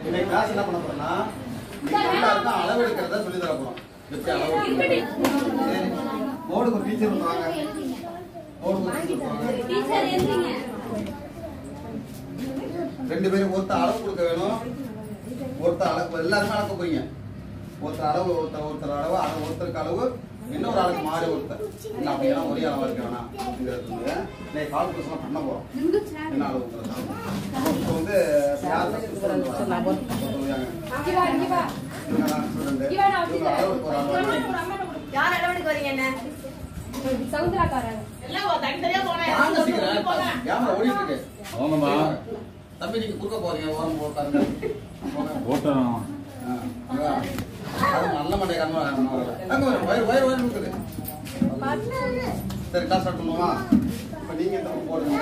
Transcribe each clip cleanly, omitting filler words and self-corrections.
இன்னைக்கு கிளாஸ் என்ன பண்ண போறோம்னா எல்லாருக்கும் அளவு எடுக்கிறத சொல்லி தர போறோம். எப்படி அளவு மோடுக்கு டீச்சர் வருவாங்க. ரெண்டு பேரும் ஒருத்தர் அளவு கொடுக்க வேணும். ஒருத்தர் அளவு எல்லாருமே அளக்க போறீங்க. ஒருத்தர் அளவு ஒருத்தர் அளவு ஒருத்தருக்கு அளவு இன்னொரு ஆளுக்கு மாறி ஒருத்தர் இல்லை அப்படின்னா ஒரே அளவா இருக்கிறானா அப்படிங்கிறது வந்து இன்னைக்கு கால்குலேஷன் பண்ண போறோம். என்ன அளவு இப்போ வந்து தம்பி நீங்க குறுக்க போறீங்க ஓரம் போட்டாருங்க நல்ல மண்டை வயிறு இருக்குது. சரி கிளாஸ் ஸ்டார்ட் பண்ணுவோமா? இப்போ நீங்க இந்த போடுங்க.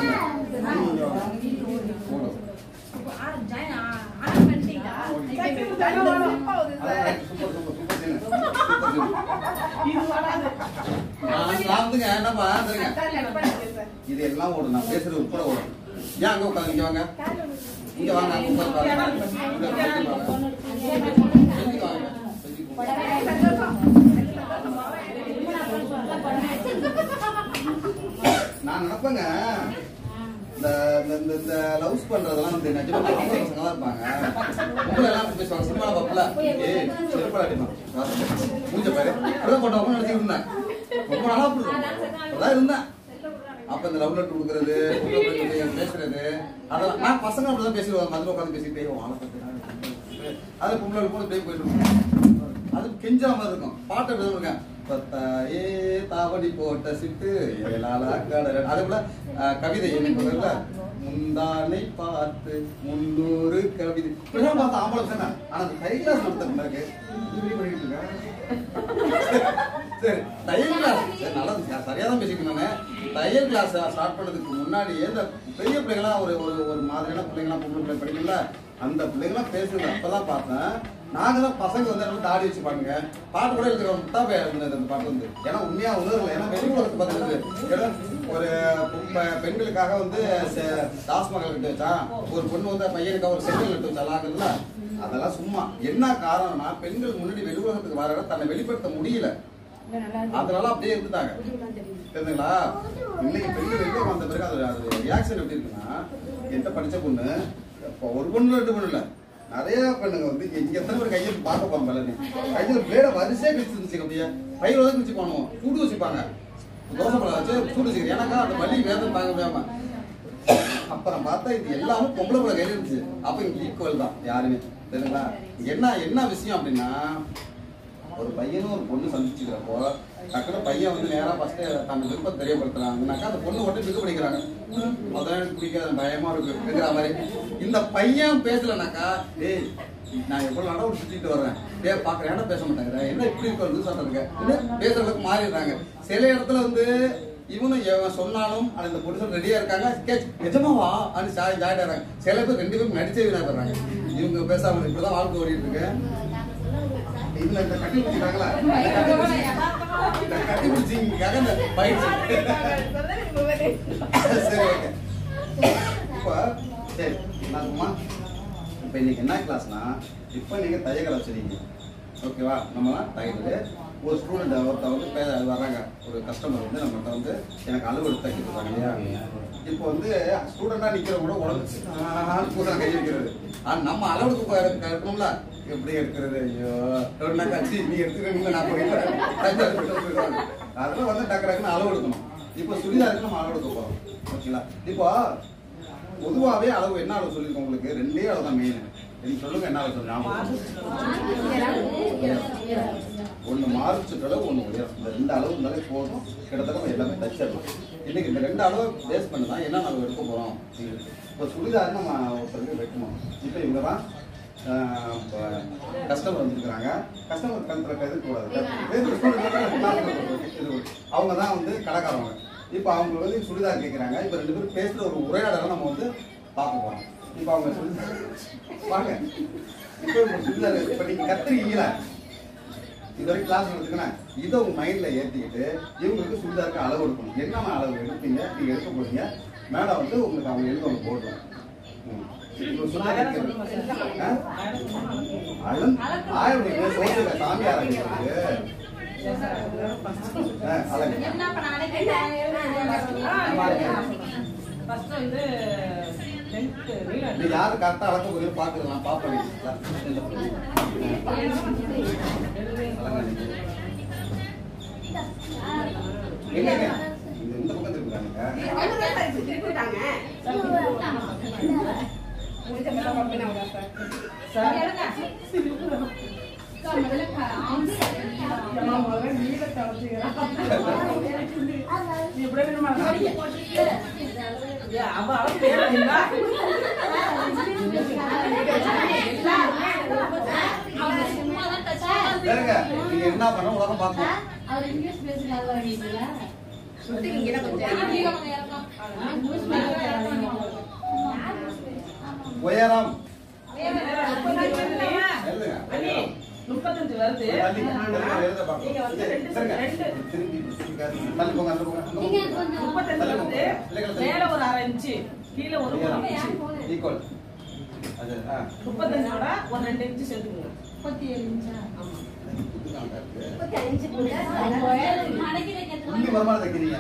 என்னப்பா இது எல்லாம் ஓடும். நான் பேசுறது உட்பட ஓடும். ஏன் அங்க உட்காந்து இங்க வாங்க, இங்க வாங்க, நான் நினைப்பேங்க இந்த லவ்ஸ் பண்றதெல்லாம் வந்து நிஜமா பசங்க தான் இருப்பாங்க. உங்களை எல்லாம் பேசுவாங்க சினிமா பாப்பல செருப்பாடிமா மூஞ்ச பாரு அப்படிதான் போட்டவங்க நினைச்சிட்டு இருந்தேன். ரொம்ப நாளா அப்படிதான் இருந்தேன். அப்ப இந்த லவ் லெட்டர் கொடுக்கறது பேசுறது அதெல்லாம் நான் பசங்க அப்படிதான் பேசிடுவாங்க. மதுரை உட்காந்து பேசிட்டே அது பொம்பளை போது போய் போயிட்டு அது கெஞ்சா மாதிரி இருக்கும். பாட்டு எப்படி இருக்கேன் பத்தாயே தாவடி போட்ட சிட்டு அதே போல கவிதை என்ன முந்தானை பார்த்து 300 கவிதை இப்படிதான் பார்த்தா ஆம்பளை தானே. ஆனா அந்த கை கிளாஸ் நடத்த சரி தையல் கிளாஸ் நல்லது சரியாதான் பேசிட்டு நானு. தையல் கிளாஸ் ஸ்டார்ட் பண்ணதுக்கு முன்னாடியே இந்த பெரிய பிள்ளைங்களாம் ஒரு ஒரு மாதிரியான பிள்ளைங்களாம் பொம்பளை பிள்ளை படிக்கல அந்த பிள்ளைங்களாம் பேசுறது அப்பதான் பார்த்தேன். நாங்க தான் பசங்க வந்து தாடி வச்சு பாடுங்க பாட்டு கூட எழுதுறோம். முத்தாப்பே எழுதுனது அந்த பாட்டு வந்து ஏன்னா உண்மையா உணர்வு ஏன்னா வெளிப்புறத்து பார்த்துருக்கு. ஒரு பெண்களுக்காக வந்து தாஸ்மகள் கட்டு வச்சா ஒரு பொண்ணு வந்து பையனுக்காக ஒரு செங்கல் கட்டு வச்சாலாங்கல்ல அதெல்லாம் சும்மா. என்ன காரணம்னா பெண்கள் முன்னாடி வெளிuலகத்துக்கு வர தன்னை வெளிப்படுத்த முடியல. அதனால அப்படியே இருந்துட்டாங்க தெரியுதுங்களா. இன்னைக்கு பெண்கள் வெளியே வந்த பிறகு அது ரியாக்ஷன் எப்படி இருக்குன்னா எந்த படிச்ச பொண்ணு இப்போ ஒரு பொண்ணு 2 பொண்ணு இல்லை நிறைய பெண்ணுங்க வந்து இங்க எத்தனை பேர் கையில் பார்க்க போறோம் கையில் வேற வரிசையா கிழிச்சு அப்படியே பயிர் வந்து கிழிச்சு போனோம் சூடு வச்சுப்பாங்க தோசை பழம் வச்சு சூடு வச்சுக்கிறேன் எனக்கா அந்த வலி வேதம் தாங்க முடியாம. அப்புறம் பார்த்தா இது எல்லாமே பொம்பளை பிள்ளை கையில் இருந்துச்சு. அப்ப இங்க ஈக்குவல் தான் யாருமே தெரியுங்களா. என்ன விஷயம் அப்படின்னா ஒரு பையனும் ஒரு பொண்ணு சந்திச்சுக்கிறப்போ டக்குனு பையன் வந்து நேரா ஃபர்ஸ்ட் தன் விருப்பம் தெரியப்படுத்துறாங்கன்னாக்கா அந்த பொண்ணு மட்டும் பிக்கு பண்ணிக்கிறாங்க. அதான் எனக்கு பிடிக்காது பயமா இருக்குங்கிற மாதிரி. இந்த பையன் பேசலனாக்கா டேய் நான் எவ்வளவு நாளா ஒரு சுத்திட்டு வர்றேன் பாக்குறேன் ஏன்னா பேச மாட்டாங்க என்ன இப்படி இருக்க சொல்றதுக்கு பேசுறதுக்கு மாறிடுறாங்க. சில இடத்துல வந்து இவனும் சொன்னாலும் அந்த பொண்ணு ரெடியா இருக்காங்க நிஜமாவா அப்படின்னு ஜாயிட்டாங்க. சில பேர் 2 பேரும் நடிச்சே வீணா போடுறாங்க. இவங்க பேசாம இப்படிதான் வாழ்க்கை ஓடிட்டு இருக்கு. இதுல இந்த கட்டி பிடிச்சிட்டாங்களா இந்த கட்டி பிடிச்சிங்காக இந்த பயிற்சி சரி ஓகே. இப்ப சரி நாங்கம்மா இப்ப இன்னைக்கு என்ன கிளாஸ்னா இப்ப நீங்க தையல் வச்சிருக்கீங்க ஓகேவா. நம்ம தையல் ஒரு ஸ்டூடெண்ட் ஒருத்த வந்து வர்றாங்க ஒரு கஸ்டமர் வந்து நம்மகிட்ட வந்து எனக்கு அளவு எடுத்து தைக்கிறாங்க இல்லையா. இப்போ வந்து ஸ்டூடெண்டா நிக்கிறவங்க கூட உடம்பு பூரா கை வைக்கிறது நம்ம அளவுக்கு இருக்கணும்ல எப்படி எடுக்கிறது ஐயோ கட்சி நீ எடுத்துக்கிறீங்க நான் போயிடுறேன் அதெல்லாம் வந்து டக்குன்னு அளவு எடுக்கணும். இப்போ சுடிதாருக்கு நம்ம அளவு எடுக்க போறோம் ஓகேங்களா. இப்போ பொதுவாகவே அளவு என்ன அளவு சொல்லியிருக்கோம் உங்களுக்கு 2 அளவு தான் மெயின். நீங்க சொல்லுங்க என்ன அளவு சொல்லுங்க. ஒன்று மாறுச்சுட்டளவு ஒன்று உயரம் இந்த 2 அளவு இருந்தாலே போதும் கிட்டத்தட்ட எல்லாமே தச்சிடலாம். இன்னைக்கு இந்த 2 அளவை பேஸ் பண்ணி தான் என்ன அளவு எடுக்க போறோம். இப்போ சுடிதார் நம்ம ஒருத்தருக்கு வைக்கணும். இப்போ இவங்க தான் கஸ்டமர் வந்துருக்குறாங்க. கஸ்டமர் கணத்துல எதிர்க்கூடாது அவங்க தான் வந்து கடைக்காரவங்க. இப்போ அவங்க வந்து சுடிதார் கேட்குறாங்க. இப்போ 2 பேரும் பேசுகிற ஒரு உரையாடலை நம்ம வந்து பார்க்க போகிறோம். இப்போ அவங்க சுடிதார் வாங்க இப்போ சுடிதார் இப்போ நீங்கள் கத்துறீங்களா இது வரைக்கும் கிளாஸ் எடுத்துக்கணும். இதை உங்க மைண்ட்ல ஏற்றிக்கிட்டு இவங்களுக்கு சுடிதாருக்கு அளவு எடுக்கணும். என்னென்ன அளவு எடுப்பீங்க நீங்க எடுக்க போறீங்க மேடம் வந்து உங்களுக்கு அவங்க எழுத போடுறோம் யாரு கரெக்டா அளக்க போய் பாத்துக்கலாம் பாப்பேன் இந்த பக்கம் திருப்பிட்டாங்க என்ன பண்ண உலகம் பார்க்கணும் உயரம் 35 வருது. மேல ஒரு 1/2 இன்ச் கீழ ஒரு 1 இன்ச் ஈக்குவல். அது 35 ஓட ஒரு 2 இன்ச் சேர்த்துங்க. 37 இன்ச். ஆமா. 35 கூட மடக்கி வரமால தைக்கிறீங்க.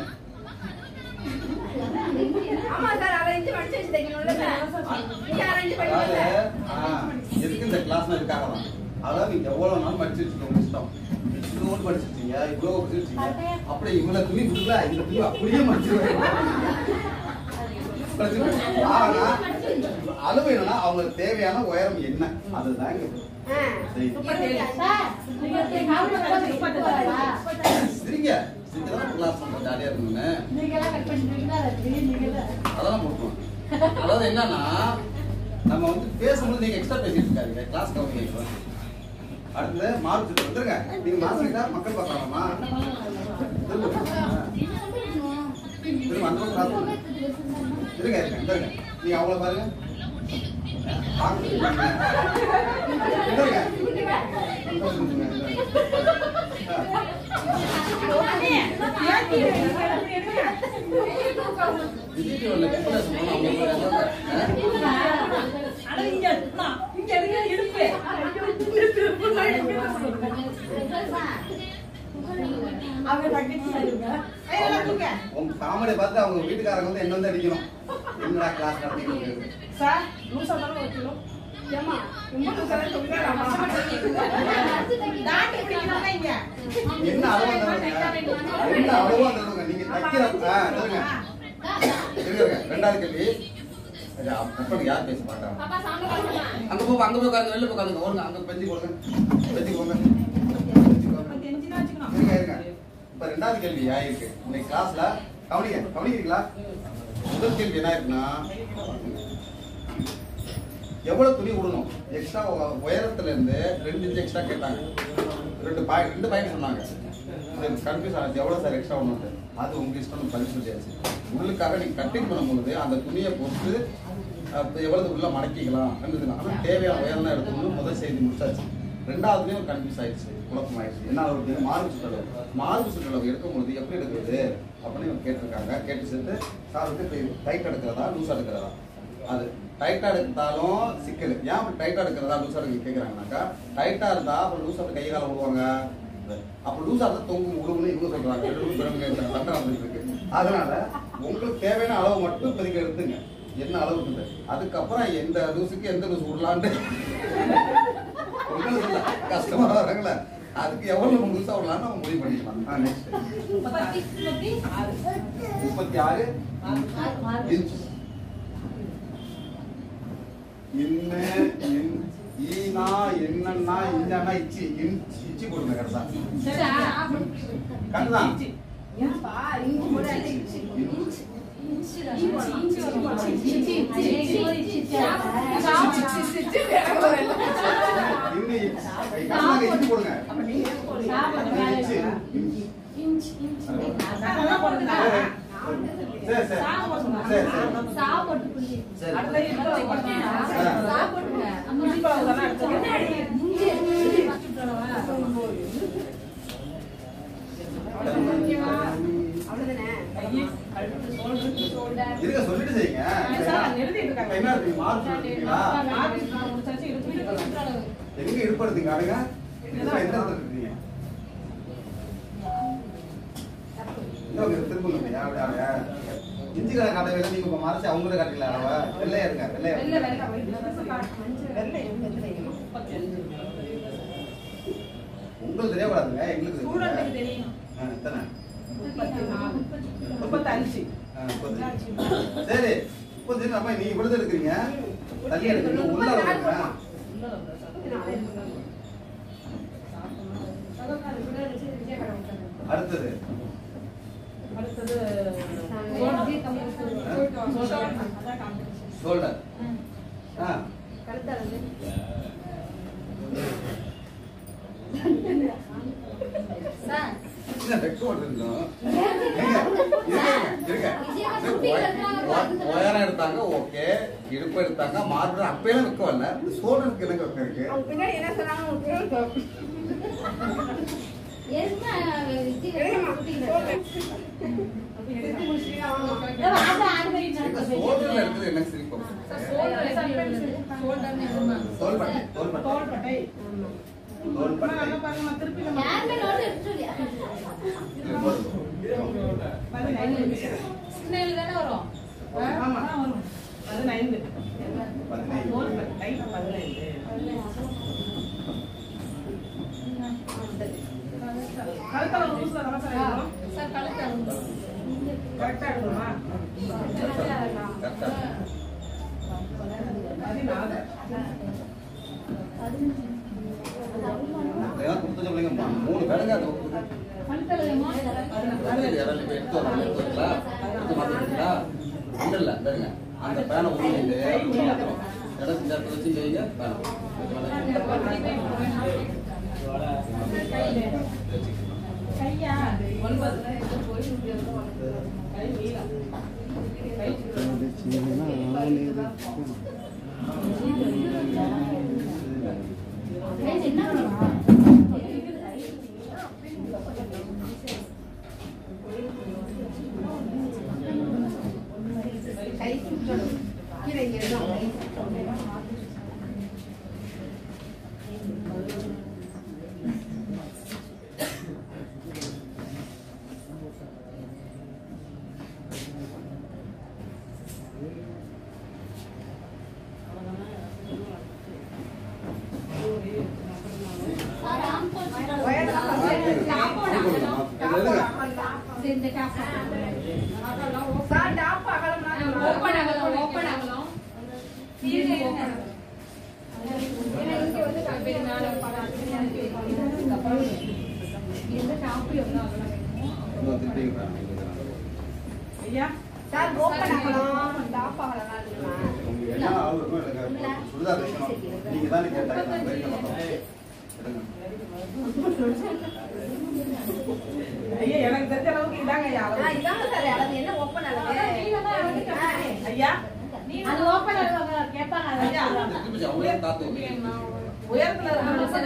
ஆமா சார் 1/2 இன்ச் மடிச்சு வச்சு தைக்கணும்ல சார். நீங்க 1/2 இன்ச் படிங்க. எதுக்கு இந்த கிளாஸ்ல இருக்காக தான். அதாவது நீங்க எவ்வளவு நாள் மடிச்சு வச்சுக்கோங்க இஷ்டம். இவ்வளவு படிச்சிருக்கீங்க, இவ்வளவு படிச்சிருக்கீங்க. அப்படியே இவ்வளவு துணி கொடுக்கல, இந்த துணி அப்படியே மடிச்சிருவாங்க. அளவு என்னன்னா அவங்களுக்கு தேவையான உயரம் என்ன அதுதான் இங்க சரிங்க. ஜாலியா இருக்குன்னு அதெல்லாம் போட்டுருவோம். அதாவது என்னன்னா நம்ம வந்து பேசும்போது நீங்க எக்ஸ்ட்ரா பேசிட்டு இருக்காங்க கிளாஸ் கவனிங்க. அடுத்து மார்க் வந்துருங்க. நீங்க மார்க் மக்கள் பார்க்கலாமா? இருங்க இருங்க நீங்க அவங்கள பாருங்க. உங்க காமெடி பார்த்து அவங்க வீட்டுக்காரங்க வந்து என்ன வந்து அடிக்கணும். என்னடா கிளாஸ் நடத்திட்டு சார் லூசா தான வைக்கணும். ஏமா ரொம்ப லூசா சொல்லுங்க. டாட்டி பிடிக்கணும்னா இங்க என்ன அளவு வந்தாங்க நீங்க தைக்கிற சொல்லுங்க. இருங்க ரெண்டாவது கேள்வி. அப்படி யார் பேச மாட்டாங்க. அங்க போங்க அங்க போய் உட்காருங்க. வெளில உட்காருங்க. ஓடுங்க அங்க பெஞ்சி போடுங்க. பெஞ்சி போங்க. இருங்க இருங்க. இப்ப ரெண்டாவது கேள்வி ஆயிருக்கு. இன்னைக்கு கிளாஸ்ல கவனிக்கிறீங்களா? முதல் கேள்வி என்ன இருக்குன்னா எவ்வளவு துணி விடணும். எக்ஸ்ட்ரா உயரத்துல இருந்து 2 இன்ச் எக்ஸ்ட்ரா கேட்டாங்க. 2 பாயிண்ட் சொன்னாங்க. கன்ஃபியூஸ் ஆச்சு எவ்வளவு சார் எக்ஸ்ட்ரா விடணும். அது உங்க இஷ்டம் பதில் சொல்லியாச்சு. உங்களுக்காக நீங்க கட்டிங் பண்ணும்போது அந்த துணியை பொறுத்து எவ்வளவு உள்ள மடக்கிக்கலாம். ஆனால் தேவையான உயரம் தான் எடுக்கணும்னு முதல் செய்தி முடிச்சாச்சு. ரெண்டாவதுலேயும் ஒரு கன்ஃபியூஸ் ஆயிடுச்சு, குழப்பம் ஆயிடுச்சு. என்ன ஒரு மார்பு சுற்றளவு எடுக்கும்போது எப்படி எடுக்கிறது அப்படின்னு கேட்டிருக்காங்க. கேட்டு சேர்த்து சார் வந்து இப்போ டைட் எடுக்கிறதா லூஸாக எடுக்கிறதா. அது டைட்டாக எடுத்தாலும் சிக்கல். ஏன் அப்படி டைட்டாக எடுக்கிறதா லூஸாக எடுக்க கேட்குறாங்கனாக்கா டைட்டாக இருந்தால் அப்புறம் லூஸாக கை காலம் விடுவாங்க. அப்போ லூஸாக இருந்தால் தொங்கு விடுவோம்னு இவங்க சொல்கிறாங்க. சட்டம் வந்துருக்கு. அதனால உங்களுக்கு தேவையான அளவு மட்டும் இப்போதைக்கு எடுத்துங்க. என்ன அளவு இருக்குது அதுக்கப்புறம் எந்த லூஸுக்கு எந்த லூஸ் விடலான்ட்டு உங்களுக்கு இல்லை கஷ்டமா வராங்களே. அதுக்கு எவ்வளவு லூஸா விடலான்னு நம்ம முடிவு பண்ணிக்கலாம். Next 36 inch. ஈனா என்னன்னா இஞ்சானா இச்சி இச்சி போடுங்க. கரெக்டா கரெக்டான். இருக்க சொல்லிட்டு செய்யுங்க. என்ன இருக்கு மார்க் இருக்கீங்களா? எங்க இருப்படுறீங்க ஆடுங்க? எந்த இடத்துல இருக்கீங்க? திருப்பூர் யாரு இஞ்சிக்கார காட்டவே நீங்க இப்ப மறைச்சு அவங்கள காட்டல. அவ வெள்ளையா இருங்க. வெள்ளையா உங்களுக்கு தெரியக்கூடாதுங்க. எங்களுக்கு தெரியும். எத்தனை? 35. சரி இப்போ நம்ம நீங்க விழுந்து எடுக்கிறீங்க. தள்ளி எடுக்கிறீங்க. உள்ள வரீங்க. அடுத்தது ஷோல்டர். உயரம் எடுத்தாங்க ஓகே, இடுப்பு எடுத்தாங்க மார்பு அப்பெல்லாம் வைக்க வரல. ஷோல்டருக்கு என்னங்க இருக்கு? ஷோல்டர்ல இருக்குது என்ன சிரிப்போம்? மூணு பேருங்க அந்த பேனை ஊழிட்டு இடத்துல வச்சு செய்யுங்க. எனக்கு தெரிஞ்ச அளவுக்கு இதாங்க சார் அளவு என்ன ஓபன் அளவு ஐயா அது ஓபன் அளவு கேட்பாங்க உயரத்துல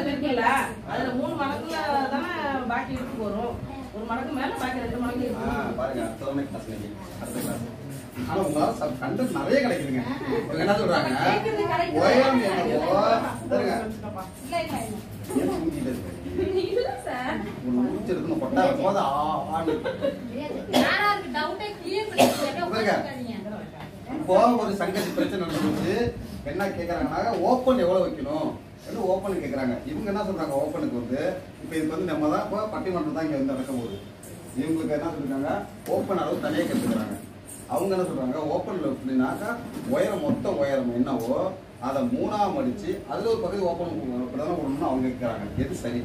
இருக்குல்ல அதுல 3 மடங்குல தானே பாக்கி இருக்கு போறோம். ஒரு மடங்கு மேல பாக்கி 2 மடங்கு இருக்கு பாருங்க. ஆனா உங்களால கண்டென்ட் நிறைய கிடைக்குதுங்க. இவங்க என்ன சொல்றாங்க உயரம் என்னவோ பாருங்க இல்ல சார் முடிச்சிருக்கு கொட்டா போத ஆடு யாராருக்கு டவுட்டே கிளியர் பண்ணிட்டீங்க. இப்போ ஒரு சங்கதி பிரச்சனை நடந்துச்சு. என்ன கேக்குறாங்கன்னா ஓபன் எவ்வளவு வைக்கணும் என்ன ஓபன் கேக்குறாங்க. இவங்க என்ன சொல்றாங்க ஓபனுக்கு வந்து இப்போ இதுக்கு வந்து நம்ம தான் இப்போ பட்டிமன்றம் தான் இங்க வந்து நடக்க போகுது. இவங்களுக்கு என்ன சொல்றாங்க ஓபன் அளவு தனியாக கேட்டுக்கிறாங்க. அவங்க என்ன சொல்றாங்க ஓபன்ல எப்படின்னாக்கா உயரம் மொத்த உயரம் என்னவோ அதை 3ஆ மடிச்சு அதுல ஒரு பகுதி ஓபன் பண்ணணும்னு அவங்க கேட்கறாங்க. எது சரி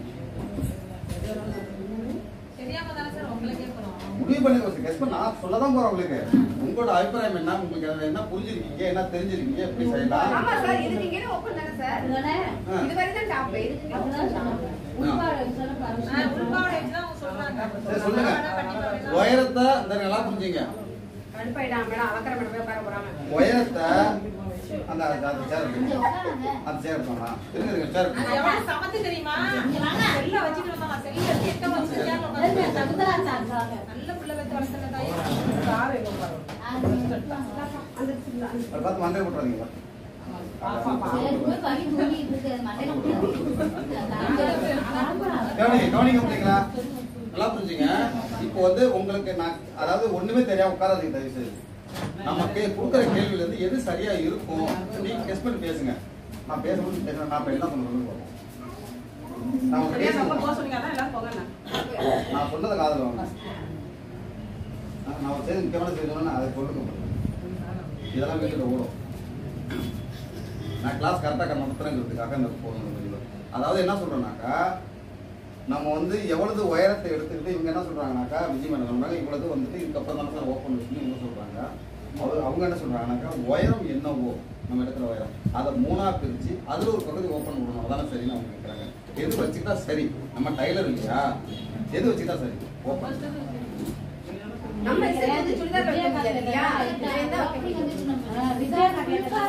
முடிவு பண்ணி கெஸ் பண்ண நான் சொல்லதான் போறேன். உங்களுக்கு உங்களோட அபிப்பிராயம் என்ன? உங்களுக்கு என்ன புரிஞ்சிருக்கீங்க என்ன தெரிஞ்சிருக்கீங்க எப்படி செய்யலாம்? சொல்லுங்க உயரத்தை நல்லா புரிஞ்சுங்க. உயரத்தை அந்த சேர் அந்த சேர் எடுத்தோம்னா இருங்க சேர் சமத்து தெரியுமா செல்ல வச்சிட்டு வந்தாங்க செல்ல கேட்ட வந்து நல்ல புள்ள வெச்சு வளர்த்தல தாய் காவே அது பார்த்து மண்டை போட்டுறீங்களா கவனிங்க அப்படிங்களா நல்லா புரிஞ்சுங்க. இப்போ வந்து உங்களுக்கு நான் அதாவது ஒண்ணுமே தெரியாம உட்காராதீங்க தயவு செய்து. நமக்கு கொடுக்குற கேள்வியில இருந்து எது சரியா இருக்கும் நீங்க கெஸ் பண்ணி பேசுங்க. நான் பேசும்போது பேசுறேன். நான் என்ன சொல்றேன்னு நான் சொன்னதை காதல் வாங்க. நான் ஒரு செய்தி முக்கியமான செய்தி சொன்னா அதை சொல்லுங்க. இதெல்லாம் வீட்டில் ஓடும். நான் கிளாஸ் கரெக்டாக நடத்துறேங்கிறதுக்காக இந்த போகணும். அதாவது என்ன சொல்றேன்னாக்கா நம்ம வந்து எவ்வளவு உயரத்தை எடுத்துக்கிட்டு இவங்க என்ன சொல்றாங்கனாக்கா விஜய் மேடம் சொல்றாங்க இவ்வளவு வந்துட்டு இதுக்கப்புறம் தானே சார் ஓப்பன் வச்சுன்னு இவங்க சொல்றாங்க. அவங்க என்ன சொல்றாங்கனாக்கா உயரம் என்னவோ நம்ம இடத்துல உயரம் அதை 3ஆ பிரிச்சு அதுல ஒரு பகுதி ஓப்பன் பண்ணணும். அதான சரின்னு அவங்க கேட்கறாங்க. எது வச்சுக்கிட்டா சரி? நம்ம டைலர் இல்லையா? எது வச்சுக்கிட்டா சரி? ஓப்பன் நம்ம சேர்ந்து சுடிதார் வைக்கலையா?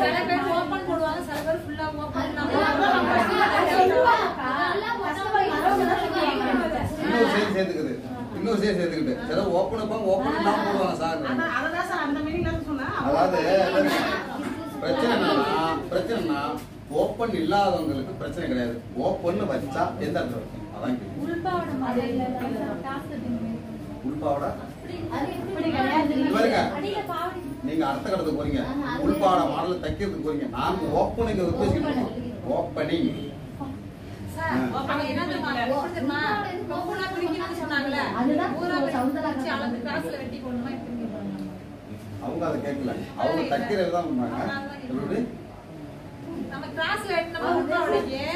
சில பேர் ஓபன் போடுவாங்க, சில பேர் ஃபுல்லா ஓபன் இன்னொரு சேர்த்து சேர்த்துக்கிட்டு சில ஓப்பன் வைப்பாங்க, ஓப்பன் இல்லாம போடுவாங்க சார். அதான் சார் அந்த மீனிங்ல சொன்னா. அதாவது பிரச்சனைனா ஓப்பன் இல்லாதவங்களுக்கு பிரச்சனை கிடையாது. ஓப்பன் வச்சா எந்த இடத்துல வைக்கணும் அதான் உள்பாவோட நீங்க அடுத்த கடத்துக்கு போறீங்க, உள்பாவோட மாடல தைக்கிறதுக்கு போறீங்க. நாங்க ஓப்பனிங் பேசிக்கிட்டு ஓப்பனிங் அவங்க அதை கேட்கல. அவங்க தைக்கிறது தான் பண்ணாங்க. நம்ம கிளாஸ்ல நம்ம உள்பாவோடயே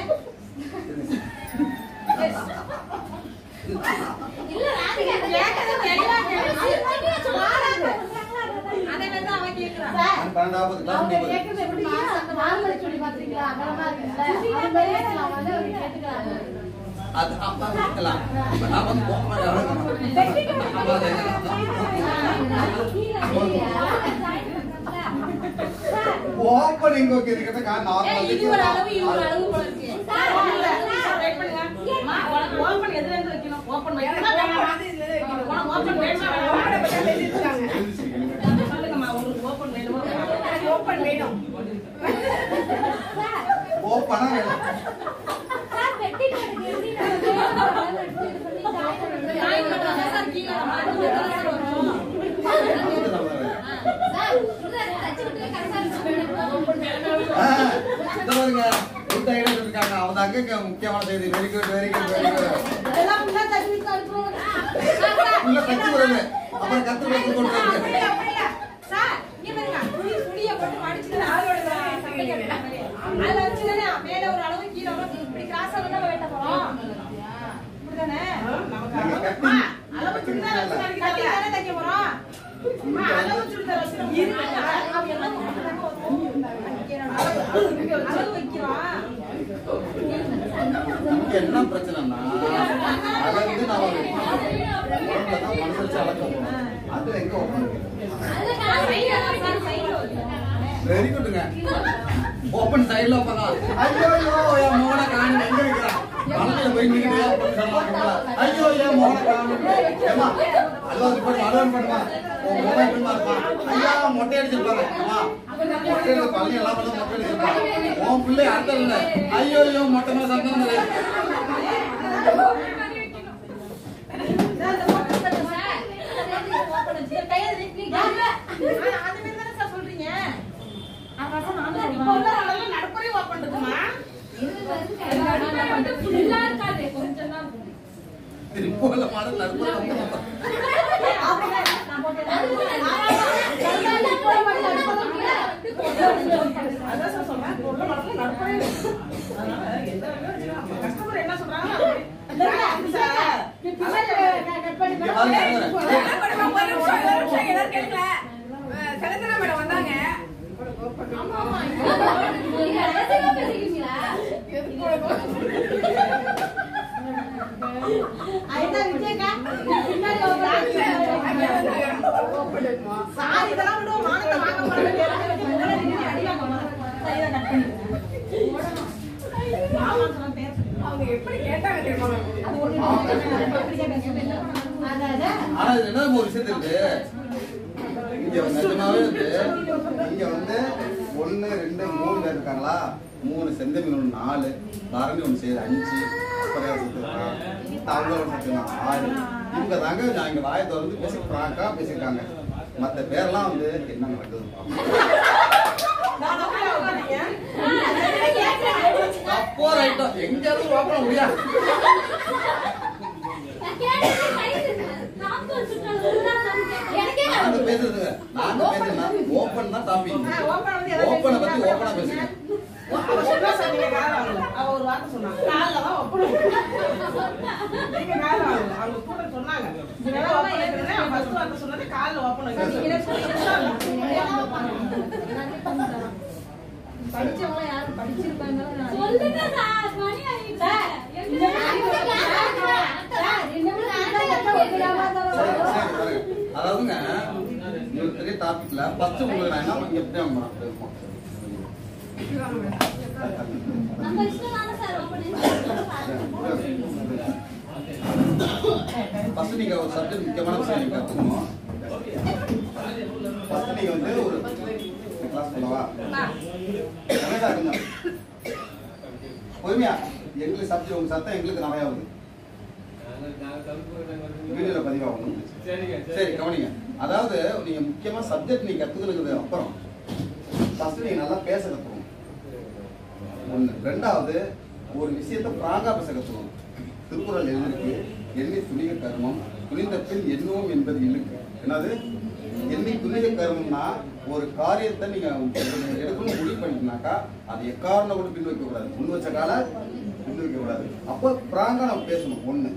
இல்ல ராதிகா கேக்குறது எல்லாம் அதே மாதிரி தான் அவன் கேக்குறான். நான் 12வது கிளாஸ் அவங்க கேக்குறது எப்படி அந்த நார்மல் சொல்லி பாத்தீங்களா? அகலமா இருக்குல்ல அது மாதிரிலாம் வந்து அவங்க கேக்குறாங்க. அது அப்பா கேட்கலாம். நான் வந்து ஓப்பன் ஓப்பனிங் ஓகே கிட்ட கா நார்மல் இது ஒரு அளவு போல இருக்கு. வெயிட் பண்ணுங்க. ஓபன் எதுல இருந்து வைக்கணும்? ஓபன் வைக்கணும். ஓபன் வேணுமா? சொல்லுங்கம்மா உங்களுக்கு ஓபன் வேணுமா? ஓபன் வேணும். ஓப்பனா வேணும். சார் வெட்டி கட்டுங்க எப்படி நான் ஜாயின் பண்றாங்க சார் கீழ மாட்டுங்க சார் வரும். சார் சுடிதார் தச்சு விட்டு கரெக்ட்டா ஓபன் வேணும். பாருங்க இந்த ஐடியா இருக்காங்க. அவங்க அங்க முக்கியமான செய்தி. Very good very good very good. அதெல்லாம் ஃபுல்லா தச்சு விட்டுறோம். உள்ள தச்சு வரல. அப்புறம் கத்து கொண்டு போறாங்க. சார் இங்க பாருங்க. துணிய போட்டு மடிச்சிட்டு ஆளோட அதுல வச்சுதானே மேல ஒரு அளவு கீழ ஒரு இப்படி கிராஸா வந்து வெட்ட போறோம். இப்படிதானே நமக்கு அளவு சுடிதார் வச்சு கட்டி தானே தைக்க போறோம். அளவு சுடிதார் வச்சு நம்ம எல்லாம் அளவு வைக்கிறோம். என்ன பிரச்சனைனா அதாவது நான் ஒரு மனசு அளக்க போறோம். அதுல எங்க ஓப்பன் வெரி குட்ங்க. ஓப்பன் சைடுல போங்க. ஐயோ என் மோன காணி எங்க வைக்கிறா? மலையில போய் நிக்கிட்டே ஓப்பன் சொன்னாங்க. ஐயோ என் மோன காணி. ஏமா அல்லாஹ் இப்படி அலோன் பண்ணுமா? உன் மோன இப்படி மாறுமா? ஐயா மொட்டை அடிச்சிருப்பாங்க. அம்மா மொட்டை பள்ளி எல்லாம் வந்து மொட்டை அடிச்சிருப்பாங்க. உன் பிள்ளை அர்த்தம் இல்ல. ஐயோ மொட்டை மேல சந்தனம் இல்லை. திருப்பூர்ல மாடல் நடுப்புற என்ன சொல்றாங்க சாரி தெரியுது இங்க நிஜமாவே இருக்கு. இங்க வந்து 1 2 3 பேர் இருக்காங்களா, 3 செந்தமிழ் 4 பரணி 1 சேரு 5 தங்களோட 6 இவங்க தாங்க நான் இங்க வாயை திறந்து பேசி பிராங்கா பேசியிருக்காங்க. மற்ற பேரெல்லாம் வந்து என்ன நடக்குது அப்போ ரைட்டோ எங்கேயாவது ஓப்பன முடியாது. நாங்க பேசுறதுங்க ஓப்பன் தான் டாபிக். ஓப்பனை பத்தி ஓப்பனா பேசுங்க. ஒரு வார்த்தை சொன்னாங்க காலைல தான் ஒப்பனும் நீங்க காலைல அவங்க கூட சொன்னாங்க ஃபர்ஸ்ட் வார்த்தை சொன்னது காலைல ஒப்பனும் படிச்சவங்க யாரும் படிச்சிருப்பாங்க சொல்லுங்க சார் மணி ஆயிடுச்சு அதாவதுங்க பெரிய டாபிக்ல ஃபர்ஸ்ட் உங்களுக்கு நான் என்ன எப்படி பேசுவோம் நம்ம இஷ்டம் தான சார் ஃபர்ஸ்ட் நீங்க ஒரு சப்ஜெக்ட் முக்கியமான விஷயம் நீங்க கத்துக்கணும். ஃபர்ஸ்ட் நீங்க வந்து ஒரு கிளாஸ் பண்ணவா பொறுமையா எங்களுக்கு சப்ஜெக்ட் உங்க சத்தம் எங்களுக்கு நிறைய ஆகுது வீடியோல பதிவாகும். சரி கவனிங்க. அதாவது நீங்க முக்கியமா சப்ஜெக்ட் நீங்க கத்துக்கிறது அப்புறம் ஃபர்ஸ்ட் நீங்க நல்லா பேச கத்துக்கணும். ஒண்ணு. ரெண்டாவது ஒரு விஷயத்தை பிராங்கா பேச கத்துக்கணும். திருக்குறள் எழுதிருக்கு, எண்ணி துணிக கர்மம் துணிந்த பின் எண்ணுவோம் என்பது இழுக்கு. என்னது எண்ணி துணிக கர்மம்னா ஒரு காரியத்தை நீங்க எடுக்கணும் முடிவு பண்ணிக்கனாக்கா அது எக்காரணம் கூட பின் வைக்க கூடாது. முன் வச்ச கால பின் வைக்க கூடாது. அப்போ பிராங்கா நம்ம பேசணும். ஒண்ணு.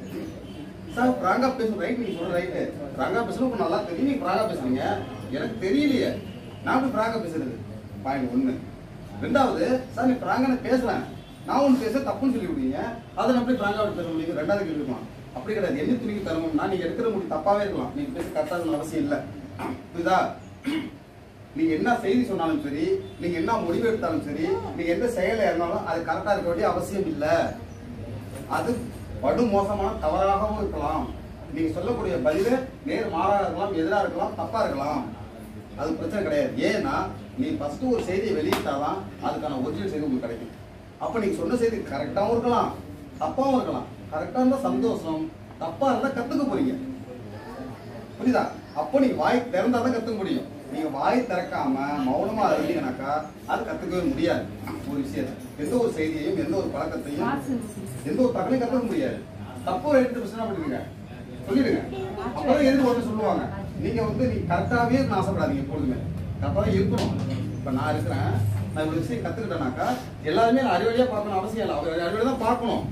சார் பிராங்கா பேசணும் ரைட், நீங்க சொல்ற ரைட்டு. பிராங்கா பேசணும் நல்லா தெரியும். நீங்க பிராங்கா பேசுறீங்க, எனக்கு தெரியலையே நான் போய் பிராங்கா பேசுறது. பாயிண்ட் 1. ரெண்டாவது சார் நீ பிராங்கா பேசுறேன், நான் ஒன்று பேச தப்புன்னு சொல்லி விடுவீங்க, அதை நான் போய் பிராங்கா பேச முடியும். ரெண்டாவது கேள்வி இருக்கலாம். அப்படி கிடையாது. எண்ணி துணிக்கு தரணும்னா நீங்க எடுக்கிற முடிவு தப்பாவே இருக்கலாம், நீங்க பேச கரெக்டாக அவசியம் இல்லை. புரியுதா? நீங்க என்ன செய்தி சொன்னாலும் சரி, நீங்க என்ன முடிவு எடுத்தாலும் சரி, நீங்க எந்த செயலை இருந்தாலும் அது கரெக்டா இருக்க வேண்டிய அவசியம் இல்லை. அது படு மோசமான தவறாகவும் இருக்கலாம். நீங்க சொல்லக்கூடிய பதில நேர் மாறாக இருக்கலாம், எதிராக இருக்கலாம், தப்பா இருக்கலாம். அது பிரச்சனை கிடையாது. ஏன்னா நீ ஃபர்ஸ்ட் ஒரு செய்தியை வெளியிட்டாதான் அதுக்கான ஒரிஜினல் செய்தி உங்களுக்கு கிடைக்கும். அப்ப நீங்க சொன்ன செய்தி கரெக்டாகவும் இருக்கலாம், தப்பாவும் இருக்கலாம். கரெக்டா இருந்தா சந்தோஷம், தப்பா இருந்தா கத்துக்க போறீங்க. புரியுதா? அப்போ நீங்க வாய் திறந்தாதான் கத்துக்க முடியும். நீங்க வாய் திறக்காம மௌனமா இருந்தீங்கன்னாக்கா அது கத்துக்கவே முடியாது. ஒரு விஷயத்தை எந்த ஒரு செய்தியையும் எந்த ஒரு பழக்கத்தையும் எந்த ஒரு தகவலையும் கத்துக்க முடியாது. தப்பு ரைட்டு பிரச்சனை பண்ணுங்க சொல்லிடுங்க. அப்பதான் எதிர்த்து ஒன்று சொல்லுவாங்க. நீங்க வந்து நீங்க கரெக்டாவே இருக்கணும் ஆசைப்படாதீங்க. எப்பொழுதுமே கரெக்டாக தான் இருக்கணும். இப்ப நான் இருக்கிறேன், நான் ஒரு விஷயம் கத்துக்கிட்டேனாக்கா எல்லாருமே நான் அறிவழியா பார்க்கணும் அவசியம் இல்லை. அவர் அறிவழியா தான் பார்க்கணும்.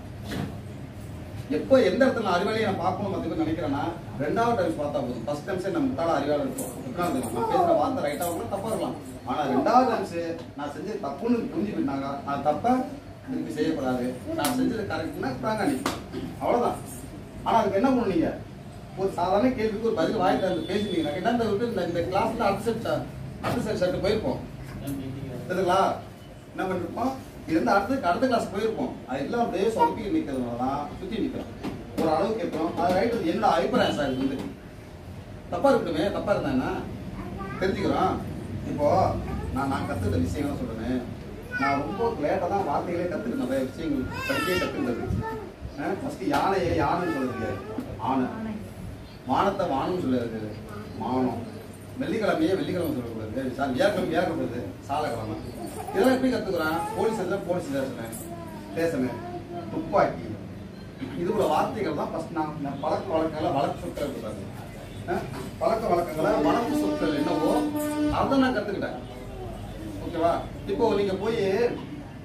எப்போ எந்த இடத்துல நான் அறிவாளியை நான் பார்க்கணும் மற்ற நினைக்கிறேன்னா ரெண்டாவது டைம் பார்த்தா போதும். ஃபர்ஸ்ட் டைம்ஸே நம்ம முட்டாள அறிவாளர் இருக்கும், உட்காந்துக்கலாம். நான் பேசுற வார்த்தை ரைட்டா இருக்கலாம், தப்பா இருக்கலாம். ஆனா ரெண்டாவது டைம்ஸ் நான் செஞ்சது தப்புன்னு புரிஞ்சு போயிட்டாங்க, நான் தப்பா திருப்பி செய்யக்கூடாது, நான் செஞ்சது கரெக்ட்னா பிராங்காணி அவ்வளவுதான். ஆனா அதுக்கு என்ன பண்ணுவீங்க? ஒரு சாதாரண கேள்விக்கு ஒரு பதில் வாய் திறந்து பேசினீங்கன்னா என்ன விட்டு இந்த கிளாஸ்ல அடுத்த செட் போயிருப்போம். தெரியுங்களா? என்ன பண்ணிருப்போம்? இது வந்து அடுத்த கிளாஸ் போயிருப்போம். அது எல்லாம் அப்படியே சொப்பி நிற்கிறதுனாலதான் சுத்தி நிற்கிறோம். ஒரு அளவு கேட்கிறோம். அது ரைட்டு என்னோட அபிப்பிராயம் சார். இது வந்து தப்பா இருக்கட்டுமே, தப்பா இருந்தாங்கன்னா தெரிஞ்சுக்கிறோம். இப்போ நான் கத்துக்கிட்ட விஷயங்கள் சொல்றேன். நான் ரொம்ப லேட்டா தான் வார்த்தைகளே கத்துக்கிட்ட நிறைய விஷயங்கள் படிக்கவே கத்துக்கிட்டது. ஃபர்ஸ்ட் யானையை யானைன்னு சொல்றது ஆனை, வானத்தை வானம்னு சொல்லுறது மானம், வெள்ளிக்கிழமையே வெள்ளிக்கிழமை சொல்லக்கூடாது, சார் வியாக்கிழமை சாலக்கிழமை. இதெல்லாம் எப்படி கத்துக்கிறான்? போலீஸ் ஸ்டேஷனு, துப்பாக்கி, இது போல வார்த்தைகள் தான் ஃபர்ஸ்ட் நான் பழக்க வழக்கங்களை வழக்கு சொற்கள் இருக்காது. பழக்க வழக்கங்களை வழக்கு சொற்கள் என்னவோ அதை நான் கத்துக்கிட்டேன். ஓகேவா? இப்போ நீங்க போய்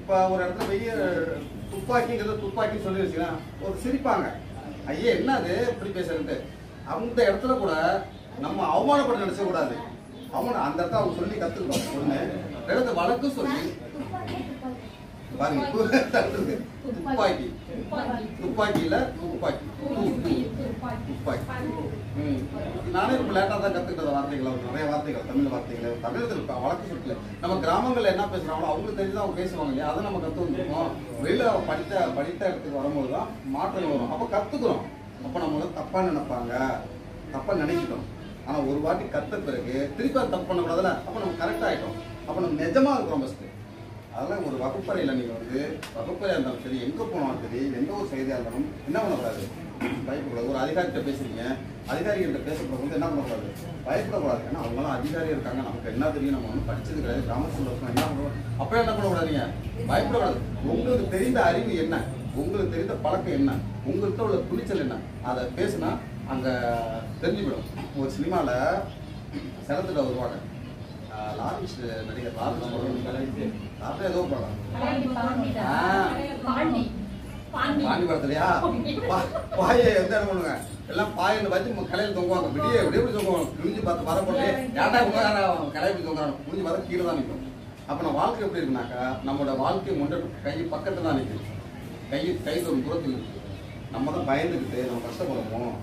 இப்ப ஒரு இடத்துல போய் துப்பாக்கிங்கிறத துப்பாக்கி சொல்லி வச்சுன்னா ஒரு சிரிப்பாங்க, ஐயே என்னது இப்படி பேசுறது. அந்த இடத்துல கூட நம்ம அவமானப்பட நினைச்ச கூடாது. அந்த இடத்த அவங்க சொல்லி கத்துக்கணும். ஒண்ணு. ரெண்டு வழக்கு சொல்லி பாருங்க, துப்பாக்கி துப்பாக்கியில துப்பாக்கி. நானே இப்ப லேட்டா தான் கத்துக்கிட்ட வார்த்தைகள், நிறைய வார்த்தைகள், தமிழ் வார்த்தைகள், தமிழ் வழக்கு சொல்லல. நம்ம கிராமங்கள்ல என்ன பேசுறாங்களோ அவங்களுக்கு தெரிஞ்சுதான் அவங்க பேசுவாங்க இல்லையா, அதை நம்ம கத்து வந்துருக்கோம். வெளியில படித்த இடத்துக்கு வரும்போதுதான் மாற்றங்கள் வரும். அப்ப கத்துக்கிறோம். அப்ப நம்ம தப்பா நினைப்பாங்க, தப்பா நினைக்கிட்டோம். ஆனா ஒரு வாட்டி கத்த பிறகு திருப்பி அதை தப்பு பண்ணக்கூடாதுல்ல. அப்ப நம்ம கரெக்ட் ஆயிட்டோம். அப்ப நம்ம நிஜமா இருக்கிறோம் ஃபர்ஸ்ட். அதெல்லாம் ஒரு வகுப்பறையில நீங்க வந்து வகுப்பறையா இருந்தாலும் சரி, எங்க போனாலும் சரி, எந்த ஒரு செய்தியா இருந்தாலும் என்ன பண்ணக்கூடாது, பயப்படக்கூடாது. ஒரு அதிகாரிகிட்ட பேசுறீங்க, அதிகாரிகிட்ட பேசக்கூடாது வந்து என்ன பண்ணக்கூடாது, பயப்படக்கூடாது. ஏன்னா அவங்களாம் அதிகாரி இருக்காங்க, நமக்கு என்ன தெரியும், நம்ம ஒன்றும் படிச்சது கிடையாது, கிராமத்தில் இருக்கோம், என்ன பண்ணுவோம். அப்போ என்ன பண்ணக்கூடாதுங்க, பயப்படக்கூடாது. உங்களுக்கு தெரிந்த அறிவு என்ன, உங்களுக்கு தெரிந்த பழக்கம் என்ன, உங்கள்கிட்ட உள்ள துணிச்சல் என்ன, அதை பேசுனா அங்கே தெரிஞ்சுவிடும். ஒரு சினிமாவில் சிறத்துல வருவாங்க, லாரன்ஸ் நடிகர் லாரன்ஸ் ஏதோ படம் பாண்டி படத்துலையா பாயை வந்து என்ன பண்ணுவாங்க, எல்லாம் பாயில வச்சு கலையில் தொங்குவாங்க. விடிய விடிய தொங்குவாங்க. குடிஞ்சு பார்த்து வர போட்டு ஏட்டா கலையை போய் தொங்குறாங்க. குடிஞ்சு பார்த்தா கீழே தான் நிற்கும். அப்போ நம்ம வாழ்க்கை எப்படி இருக்குனாக்கா, நம்மளோட வாழ்க்கை முன்ன கை பக்கத்தில் தான் நிற்கும். கை ஒரு தூரத்தில் இருக்கு. நம்ம தான் பயந்துக்கிட்டு நம்ம கஷ்டப்படுவோம்.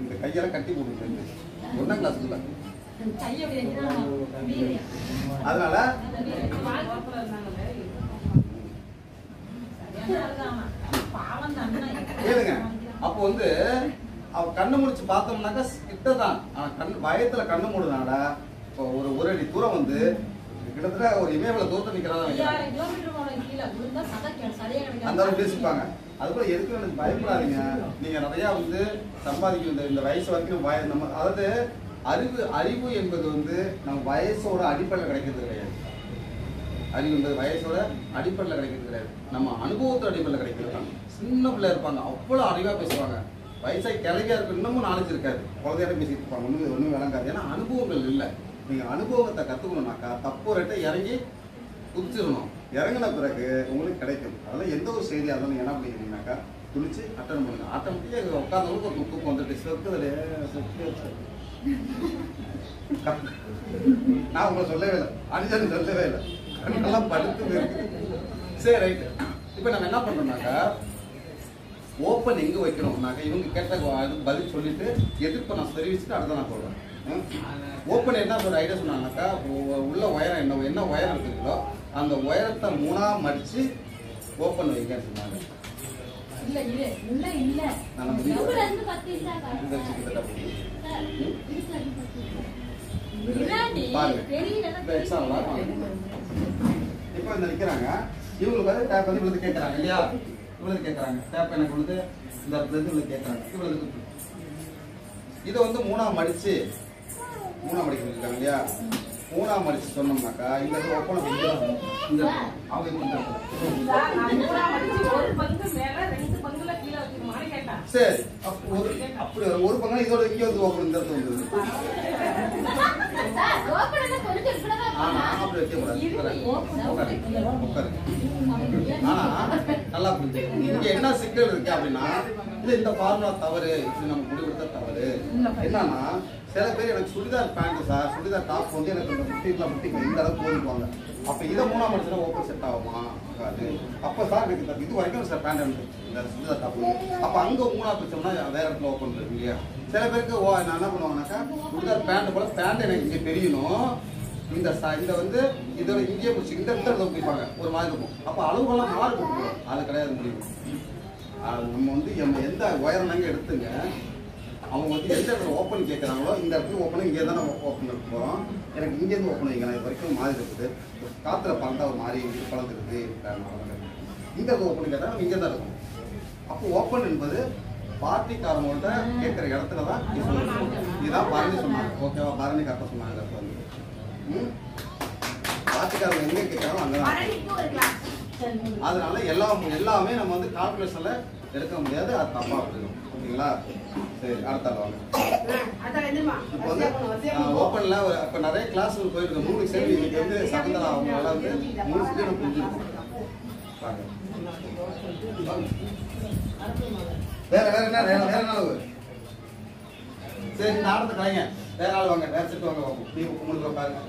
இந்த கையெல்லாம் கட்டி போட்டு 1ஆம் கிளாஸுக்குள்ள. அதனால கேளுங்க. அப்போ வந்து அவ கண்ணு முடிச்சு பார்த்தோம்னாக்கா கிட்டதான். கண் பயத்துல கண்ணு மூடுனால இப்போ ஒரு அடி தூரம் வந்து கிட்டத்தட்ட ஒரு இமயமலை தூரத்தை நிக்கிறாங்க. அந்த அளவுக்கு பேசிப்பாங்க. அதுபோல எதுக்கு எனக்கு பயப்படாதீங்க. நீங்க நிறைய வந்து சம்பாதிக்க இந்த வயசு வரைக்கும் நம்ம அதாவது அறிவு என்பது வந்து நம்ம வயசோட அடிப்படையில் கிடைக்கிறது கிடையாது. அறிவு என்பது வயசோட அடிப்படையில் கிடைக்கிறது கிடையாது. நம்ம அனுபவத்தோட அடிப்படையில் கிடைக்கிறது. சின்ன பிள்ளை இருப்பாங்க, அவ்வளோ அறிவா பேசுவாங்க. வயசாகி கிளையா இருக்கு, இன்னமும் நாலேஜ் இருக்காது, குழந்தையாட பேசிட்டு இருப்பாங்க. ஒன்றும் விளங்காது. ஏன்னா அனுபவங்கள் இல்லை. நீங்க அனுபவத்தை கத்துக்கணும்னாக்கா தப்பு ரெட்டை இறங்கி குதிச்சிடணும். இறங்கின பிறகு உங்களுக்கு கிடைக்கும். அதெல்லாம் எந்த ஒரு செய்தியாக இருந்தாலும் என்ன பண்ணிக்கிறீங்கன்னாக்கா துணிச்சு அட்டன் பண்ணுங்க. ஆட்டோமேட்டிக்காக உட்காந்தவங்களுக்கு ஒரு தூக்கம் வந்துட்டு செத்துதலே நான் உங்களை சொல்லவே இல்லை, அடிச்சாலும் சொல்லவே இல்லை, கண்ணெல்லாம் படுத்து இருக்கு. சரி ரைட்டு. இப்போ நம்ம என்ன பண்றோம்னாக்கா ஓப்பன் எங்க வைக்கணும்னாக்கா இவங்க கேட்ட பதில் சொல்லிட்டு எதிர்ப்பு நான் தெரிவிச்சுட்டு அடுத்த நான் சொல்றேன். ஓப்பன் என்ன சொல்ற ஐடியா சொன்னாங்கன்னாக்கா உள்ள உயரம் என்ன உயரம் இருக்குங்களோ அந்த உயரத்தை 3ஆ மடிச்சு ஓப்பன் வைங்கன்னு சொன்னாங்க. இப்ப இந்த நிக்கிறாங்க, இவங்களுக்கு வந்து டேப் வந்து இவ்வளவு கேட்கறாங்க இல்லையா, இவ்வளவு கேட்கறாங்க டேப் எனக்கு வந்து இந்த இடத்துல இருந்து இவ்வளவு கேட்கறாங்க. இவ்வளவு இதை வந்து 3ஆ மடிச்சு 3ஆ மடிக்க சொல்லிருக்காங்க இல்லையா. 3ஆ மடிச்சு சொன்னோம்னாக்கா இந்த ஓப்பன் இந்த அவங்க சரி அப்படி ஒரு பங்கு இதோட இங்கே வந்து ஓப்பன் இந்த இடத்துல வந்து அப்படி வைக்க கூடாது. ஆனா நல்லா புரிஞ்சு இங்க என்ன சிக்கல் இருக்கு அப்படின்னா இந்த ஃபார்முலா தவறு, இது நம்ம முடிவெடுத்த தவறு. என்னன்னா சில பேர் எனக்கு churidar pant sir, churidar top வந்து எனக்கு இந்த முட்டிலாம் முட்டிக்கும் இந்த அளவுக்கு போட்டுக்குவாங்க. அப்ப இதை 3ஆ மடிச்சுனா ஓப்பன் செட் ஆகுமா? அது அப்ப சார் எனக்கு இது வரைக்கும் சார் பேண்ட் இந்த சுடிதார் டாப். அப்ப அங்க 3ஆ பிடிச்சோம்னா வேற இடத்துல ஓப்பன் இருக்கு இல்லையா. சில பேருக்கு நான் என்ன பண்ணுவாங்கன்னாக்கா சுடிதார் பேண்ட் போல பேண்ட் எனக்கு இங்க தெரியணும், இந்த வந்து இதோட இங்கேயே பிடிச்சி இந்த இடத்துல பிடிப்பாங்க ஒரு மாதிரி இருக்கும். அப்ப அளவுகள்லாம் மாறி கொடுக்கணும். அது கிடையாது முடியும். நம்ம வந்து எந்த உயரம் நாங்க எடுத்துங்க, அவங்க வந்து எந்த இடத்துல ஓப்பன் கேட்குறாங்களோ இந்த இடத்துல ஓப்பன் இங்கே தான் நம்ம ஓப்பன் எடுக்க போகிறோம். எனக்கு இங்கேருந்து ஓப்பன் வைக்கலாம். இது வரைக்கும் மாதிரி இருக்குது, காற்றுல பறந்தா ஒரு மாதிரி பழந்துருக்கு. இந்த ஓப்பன் கேட்டால் நம்ம இங்கே தான் இருக்கும். அப்போ ஓப்பன் என்பது பார்ட்டிக்காரங்கள்ட்ட கேட்குற இடத்துல தான் இதுதான் பரணி சொன்னாங்க. ஓகேவா, பரணி கரெக்டாக சொன்னாங்க. வந்து பார்ட்டிக்காரங்க எங்கே கேட்குறாங்களோ அங்கே தான். அதனால எல்லாமே நம்ம வந்து கால்குலேஷன்ல எடுக்க முடியாது, அது தப்பா இருக்கணும். ஓகேங்களா? சரி, அடுத்த வாங்க. இப்போ வந்து ஓப்பன்ல இப்போ நிறைய கிளாஸ் போயிருக்கு. 3 சேர்ந்து இன்னைக்கு வந்து சகந்தரா அவங்களால வந்து 3 ஸ்டூடெண்ட் புரிஞ்சிருக்கும். வேற என்ன சரி, நாடத்தை கலைங்க. வேற ஆள் வாங்க, வேற செட்டு வாங்க. நீ உங்களுக்கு பாருங்க.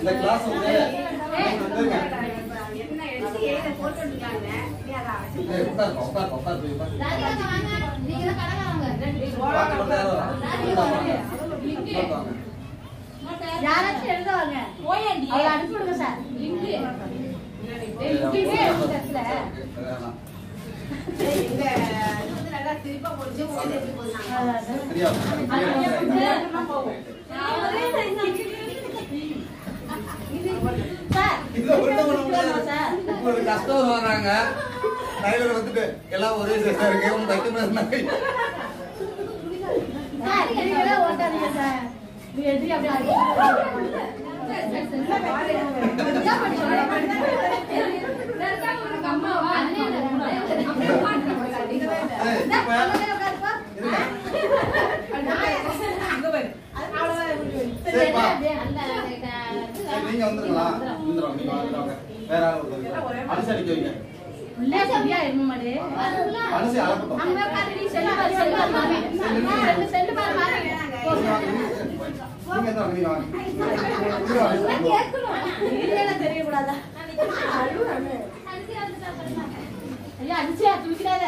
இந்த கிளாஸ் வந்து ஏய் உட்கார் போய் உட்கார். ராதிகா வாங்க. நீங்க தான் கடைக்காரங்க. வாங்க வந்து லிங்க் யாராச்சும் எழுதுவாங்க. போயேண்டி. அவளை அனுப்பி விடுங்க சார். லிங்க். நல்லா திருப்பா போச்சு சரியா ஒரு கஸ்டமர் வராங்க டைலர் வந்துட்டு எல்லாம் ஒரே சைஸா இருக்கு உங்க தைக்க முடியாது சார் நீங்களே ஓட்டாதீங்க சார். நீ எதிரி அப்படியே நீங்க வந்துருங்களா வேற அரிசி அடிக்க வைங்க அரிசி அளக்கட்டும்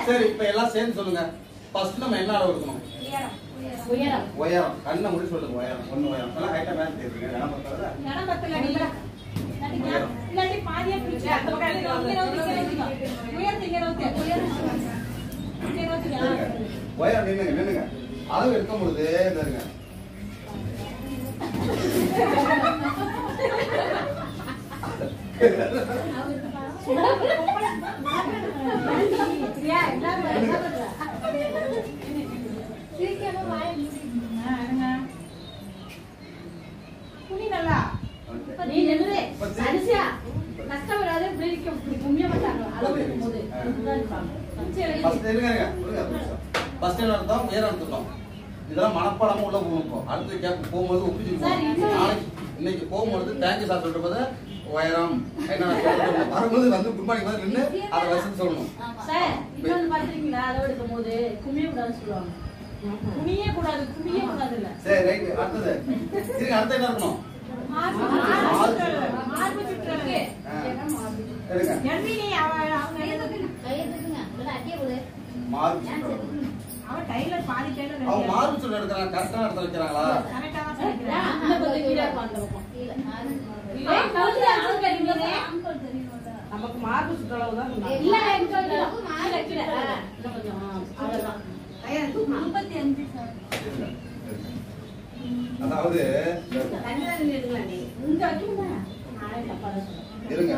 சரி இப்ப எல்லாம் சேர்ந்து சொல்லுங்க ஃபர்ஸ்ட் நம்ம என்ன அளவு இருக்கணும் உயரம் கண்ணை முடி சொல்லுங்க உயரம் ஒண்ணு உயரம் எல்லாம் ஹைட்டா மேல தெரியுங்க இடம் பத்தல இல்லாட்டி பாதியா பிடிச்சு உயரம் நின்னுங்க அளவு எடுக்கும் பொழுது இருங்க துணி நல்லா நீ என்னது அரிசியா கஷ்டப்படாத பிரிக்க உண்மையா மாட்டாங்க அளவு இருக்கும்போது ஃபர்ஸ்ட் இருங்க ஃபர்ஸ்ட் என்ன அர்த்தம் உயரம் எடுத்துட்டோம் இதெல்லாம் மனப்பாடமா உள்ள போகணும் அடுத்து கேப் போகும்போது ஒப்பிச்சு நாளைக்கு இன்னைக்கு போகும்போது தேங்க்யூ சார் சொல்ற போது உயரம் என்ன வரும்போது வந்து குட் மார்னிங் மாதிரி நின்று அதை வசதி சொல்லணும் சார் இன்னொன்னு பாத்துறீங்களா அளவு எடுக்கும்போது கும்மிய கூடாதுன்னு சொல்லுவாங்க. துணியே கூடாது துணியே கூடாது இல்ல சரி ரைட் அடுத்தது இருங்க அடுத்து என்ன இருக்கணும் மார்பு சுற்றுக்கு எடுங்க எர்மினி அவங்க கையெழுத்துங்க இல்ல அட்டியே போடு மார்பு அவ டைலர் பாதி டைலர் அவங்க மார்பு சொல்ல எடுக்கிறாங்க கரெக்டான இடத்துல வைக்கிறாங்களா கரெக்ட்டா தான் சொல்லிக்கிறேன் அந்த கொஞ்சம் கீழ உட்கார்ந்துருக்கோம் கீழ நமக்கு மார்பு சுற்றளவு தான் இல்ல எனக்கு கொஞ்சம் கீழ கீழ இன்னும் கொஞ்சம் அவ்வளவுதான் அதாவது இங்க வைக்கணுமா நாளை தப்பா தான் சொல்றேன். இருங்க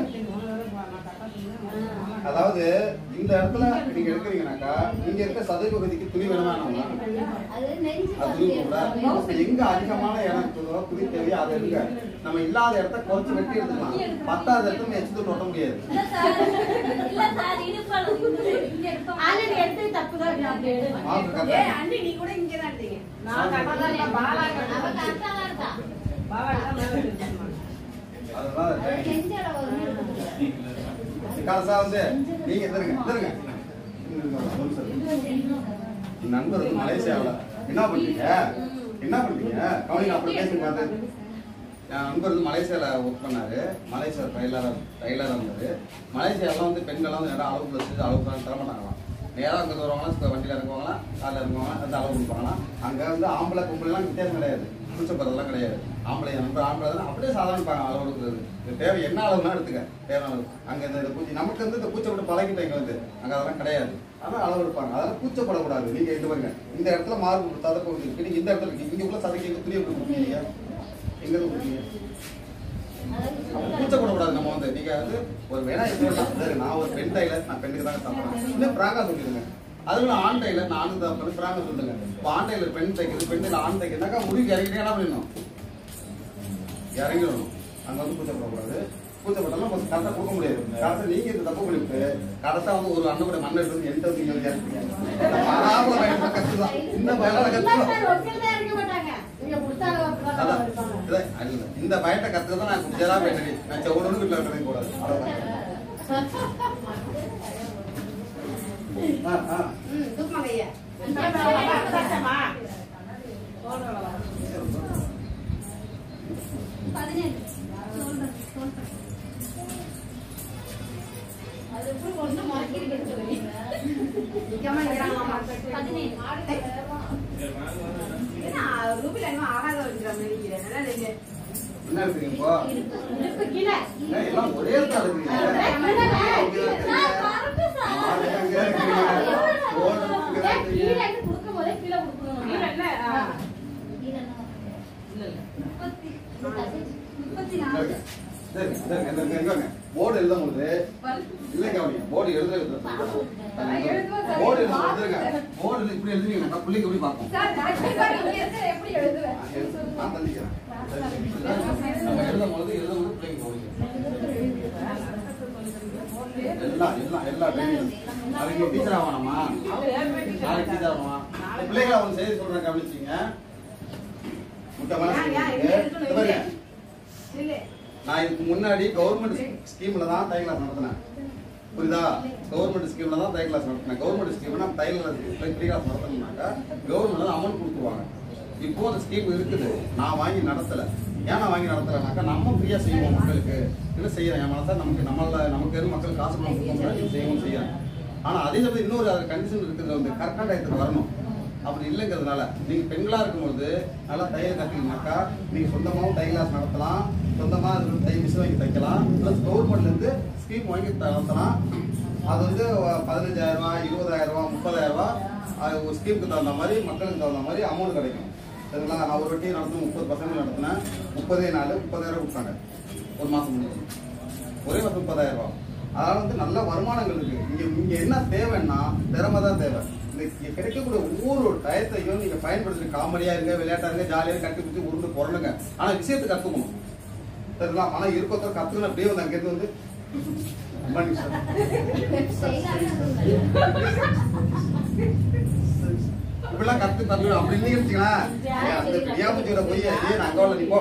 அதாவது இந்த இடத்துல நீங்க எடுக்கிறீங்கன்னாக்கா இங்க இருக்க சதை பகுதிக்கு துணி வேணுமா அது நெஞ்சு அது துணி கூட எங்க அதிகமான இடம் இருக்குதோ துணி தேவையோ அதை எடுங்க நம்ம இல்லாத இடத்த குறைச்சு வெட்டி எடுத்துக்கலாம் பத்தாவது இடத்துல எச்சு தொட்ட முடியாது ஆல்ரெடி எடுத்து தப்பு தான் அப்படி எடு. மார்பு கரெக்டா அண்ணி நீ கூட இங்க தான் இருக்கீங்க நான் கரெக்டா தான் பாலா அவ கரெக்டா தான் இருக்கா. பாலா தான் மேல இருக்கு அதனால அது நெஞ்சு அளவு ஒண்ணு எடுத்துக்கோ. காசா வந்து நீங்க தருங்க நண்பர் வந்து மலேசியாவில் என்ன பண்றீங்க கவனிங்க அப்படி பேசுங்க பார்த்து என் நண்பர் வந்து மலேசியாவில் ஒர்க் பண்ணாரு மலேசியா டைலராக இருந்தாரு மலேசியாவில் வந்து பெண்கள்லாம் வந்து நேரம் அளவு வச்சு அளவு தர மாட்டாங்களாம் நேராக அங்கே வருவாங்களா வண்டியில் இறங்குவாங்களா காரில் இறங்குவாங்களா அந்த அளவு கொடுப்பாங்களாம் அங்கே வந்து ஆம்பளை பொம்பளைலாம் வித்தியாசம் கிடையாது பூச்சப்படுறதுலாம் கிடையாது ஆம்பளை தான் அப்படியே சாதாரண அளவு கொடுக்குறது இது தேவை என்ன அளவுனா எடுத்துக்க தேவையான அளவு அங்கே இந்த பூச்சி நமக்கு வந்து இந்த பூச்சை விட்டு பழகிட்டு இங்கே வந்து அங்கே அதெல்லாம் கிடையாது ஆனால் அளவு எடுப்பாங்க அதெல்லாம் கூச்சப்படக்கூடாது நீங்கள் இது பாருங்க இந்த இடத்துல மார்பு சதப்பை இருக்கு நீங்கள் இந்த இடத்துல இருக்கு இங்கே உள்ள சதைக்கு எங்கே துணியை கொடுக்குறீங்க எங்கே கொடுக்குறீங்க கூச்சப்படக்கூடாது நம்ம வந்து நீங்கள் வந்து ஒரு வேணா எப்படி நான் ஒரு பெண் டைலர் நான் பெண்ணுக்கு தாங்க சாப்பிட்றேன் இன்னும் பிராங்கா சொல்லிடுங்க அதுல ஆண் டைலர் நானும் தான் பிராங்க சொல்லுங்க இப்போ ஆண் டைலர் பெண் தைக்கிறது பெண்ணில் ஆண் தைக்கிறதுனாக்கா முடிவு இறங்கிட்டே என்ன பண்ணிடணும் இறங்கிடணும் அங்கே வந்து கூச்சப்படக்கூடாது கூச்சப்பட்டாலும் கொஞ்சம் கரெக்டாக கொடுக்க முடியாது கரெக்டாக நீங்கள் இந்த தப்பு பண்ணிவிட்டு கரெக்டாக வந்து ஒரு அண்ணன் கூட மண்ணை எடுத்து எந்த கற்றுக்கலாம் இந்த பயலால கற்றுக்கலாம் இந்த பயத்தை கற்றுக்க தான் நான் குடிச்சதா வேண்டி நான் செவ்வளோன்னு வீட்டில் இருக்கிறது கூடாது அது ஒன்றும் மார்க்கெட் என்ன எடுத்துக்கீங்க இப்போ? இடுப்பு கீழே. எல்லாம் ஒரே இடத்துல எடுக்கிறீங்க. கீழே இருந்து கொடுக்கும்போதே கீழே கொடுக்கணும். கீழே இல்ல? கீழே இல்ல, இல்ல. 34. போர்டு எழுதும் போது இல்லைங்க போர்டு எழுதுறது போர்டு எழுதுங்க. போர்டு இப்படி எழுதுவீங்க பிள்ளைங்க எப்படி பார்க்கும்? எப்படி எழுதுவேன்? நான் தள்ளிக்கிறேன். நம்ம எழுதும் போது பிள்ளைங்க போவீங்க. எல்லா அவங்க டீச்சர் ஆகணுமா? நாளைக்கு டீச்சர் ஆகணுமா? பிள்ளைங்க அவங்க செய்தி சொல்றேன் கவனிச்சிங்க. முக்கியமான நான் இதுக்கு முன்னாடி கவர்மெண்ட் ஸ்கீம்ல தான் தையல் கிளாஸ் நடத்தினேன். புரியுதா? கவர்மெண்ட் ஸ்கீம்ல தான் தையல் கிளாஸ் நடத்தினேன். கவர்மெண்ட் ஸ்கீம்னா தையல் கிளாஸ் நடத்தணும்னாக்கா கவர்மெண்ட் தான் அமௌண்ட் கொடுத்துருவாங்க. இப்போ அந்த ஸ்கீம் இருக்குது. நான் வாங்கி நடத்தல. ஏன் நான் வாங்கி நடத்தலைனாக்கா நம்ம ஃப்ரீயா செய்வோம் மக்களுக்கு. இல்லை செய்யறேன் என் மனசா நமக்கு எதுவும் மக்கள் காசு பணம் கொடுக்க செய்யவும் செய்யறேன். ஆனா அதே சமயம் இன்னொரு கண்டிஷன் இருக்குது வந்து கரெக்டான டயத்துக்கு வரணும். அப்படி இல்லைங்கிறதுனால நீங்க பெண்களா இருக்கும்போது நல்லா தையல் கத்துக்கிங்கனாக்கா நீங்க சொந்தமாவும் தையல் கிளாஸ் நடத்தலாம். சொந்தமா தையல் மிஷின் வாங்கி தைக்கலாம். பிளஸ் கவர்மெண்ட்ல இருந்து ஸ்கீம் வாங்கி நடத்தலாம். அது வந்து 15,000 ரூபாய், 20,000 ரூபாய், 30,000 ரூபாய் ஒரு ஸ்கீமுக்கு தகுந்த மாதிரி மக்களுக்கு தகுந்த மாதிரி அமௌண்ட் கிடைக்கும். சரிங்களா? நான் ஒரு வட்டி நடத்தினேன். 30 பசங்க நடத்தினேன். 30 நாள் 30,000 கொடுத்தாங்க. ஒரு மாசம் முடிஞ்சு ஒரே மாசம் 30,000 ரூபாய். அதனால வந்து நல்ல வருமானங்கள் இருக்கு. இங்க என்ன தேவைன்னா திறமை தான் தேவை. இங்க கிடைக்கக்கூடிய ஒவ்வொரு டயத்தையும் நீங்க பயன்படுத்தி காமெடியா இருங்க, விளையாட்டா இருங்க, ஜாலியா கட்டி பிடிச்சி உருண்டு பொருளுங்க. ஆனா விஷயத்தை கத்துக்கணும். சரிங்களா? ஆனா இருக்கொத்த கத்துக்கணும். அப்படியே வந்து அங்கிருந்து வந்து இப்படிலாம் கத்து தரணும் அப்படின்னு வச்சுக்கலாம். அந்த பிரியாமச்சியோட போய் அங்கோல நிப்போ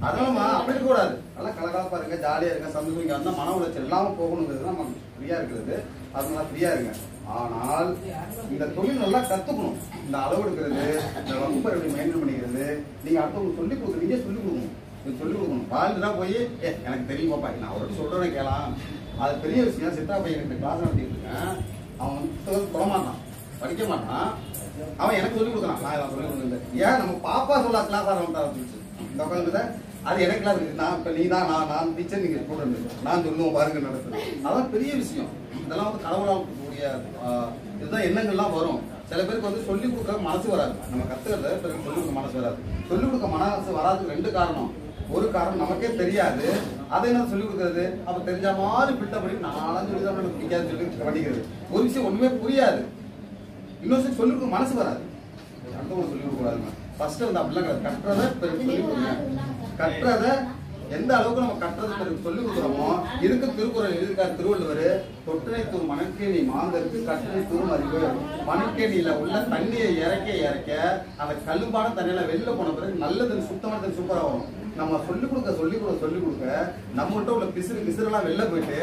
அதனாலமா அப்படி இருக்க கூடாது. நல்லா கலகலப்பா இருங்க, ஜாலியா இருங்க, சந்தோஷம். இங்க வந்தா மன உளைச்சல் இல்லாம போகணுங்கிறது நம்ம ஃப்ரீயா இருக்கிறது. அதனால ஃப்ரீயா இருங்க. ஆனால் இந்த தொழில் நல்லா கத்துக்கணும். இந்த அளவு எடுக்கிறது, இந்த வகுப்பை எப்படி மெயின்டைன் பண்ணிக்கிறது, நீங்க அடுத்தவங்களுக்கு சொல்லிக் கொடுக்குறீங்க, சொல்லிக் கொடுக்கணும். சொல்லிக் கொடுக்கணும். வாழ்ந்துட்டா போய் எனக்கு தெரியுமாப்பா நான் அவர்கிட்ட சொல்றேன்னு கேளாம். அது பெரிய விஷயம். சித்தா பையன் கிளாஸ் நடத்திட்டு இருக்கேன். அவன் வந்து சொல்ல மாட்டான், படிக்க மாட்டான். அவன் எனக்கு சொல்லிக் கொடுக்குறான். நான் இதை சொல்லிக் கொடுக்குறேன். ஏன் நம்ம பாப்பா சொல்ல கிளாஸ் ஆரம்பிச்சு இந்த உட்காந்துத அது எனக்கு கிளாஸ் இருக்கு. நான் இப்ப நீ தான் நான் டீச்சர், நீங்க ஸ்டூடெண்ட், நான் சொல்லுவோம் பாருங்க நடக்குது. அதான் பெரிய விஷயம். இதெல்லாம் வந்து கடவுளாக இருக்கக்கூடிய இதுதான் எண்ணங்கள்லாம் வரும். சில பேருக்கு வந்து சொல்லிக் கொடுக்க மனசு வராது. நம்ம கத்துக்கிறத பிறகு சொல்லிக் கொடுக்க மனசு வராது. சொல்லிக் கொடுக்க மனசு வராதுக்கு 2 காரணம். ஒரு காரணம் நமக்கே தெரியாது. அதை என்ன சொல்லிக் கொடுக்கறது? அப்ப தெரிஞ்ச மாதிரி பிட்ட பண்ணி நானும் சொல்லிதான் எனக்கு பிடிக்காது சொல்லி பண்ணிக்கிறது. ஒரு விஷயம் ஒண்ணுமே புரியாது. இன்னொரு சொல்லிக் கொடுக்க மனசு வராது. அடுத்தவங்க சொல்லிக் கொடுக்க கூடாதுங்க. ஃபர்ஸ்ட் வந்து அப்படிலாம் கிடையாது. கட்டுறதை பிறகு சொல்லிக் கொடுங்க. கட்டுறதை எந்த அளவுக்கு நம்ம கட்டுறது பிறகு சொல்லிக் கொடுக்குறோமோ இதுக்கு திருக்குறள் எழுதியிருக்காரு திருவள்ளுவர். தொட்டினை தூர் மணற்கேணி மாந்தருக்கு கட்டினை தூரும் அறிவு. மணற்கேணியில உள்ள தண்ணியை இறக்க அந்த கல்லும்பான தண்ணியில வெளில போன பிறகு நல்ல தண்ணி, சுத்தமான தண்ணி சூப்பரா வரும். நம்ம சொல்லிக் கொடுக்க நம்மகிட்ட உள்ள பிசுரெல்லாம் வெளில போயிட்டு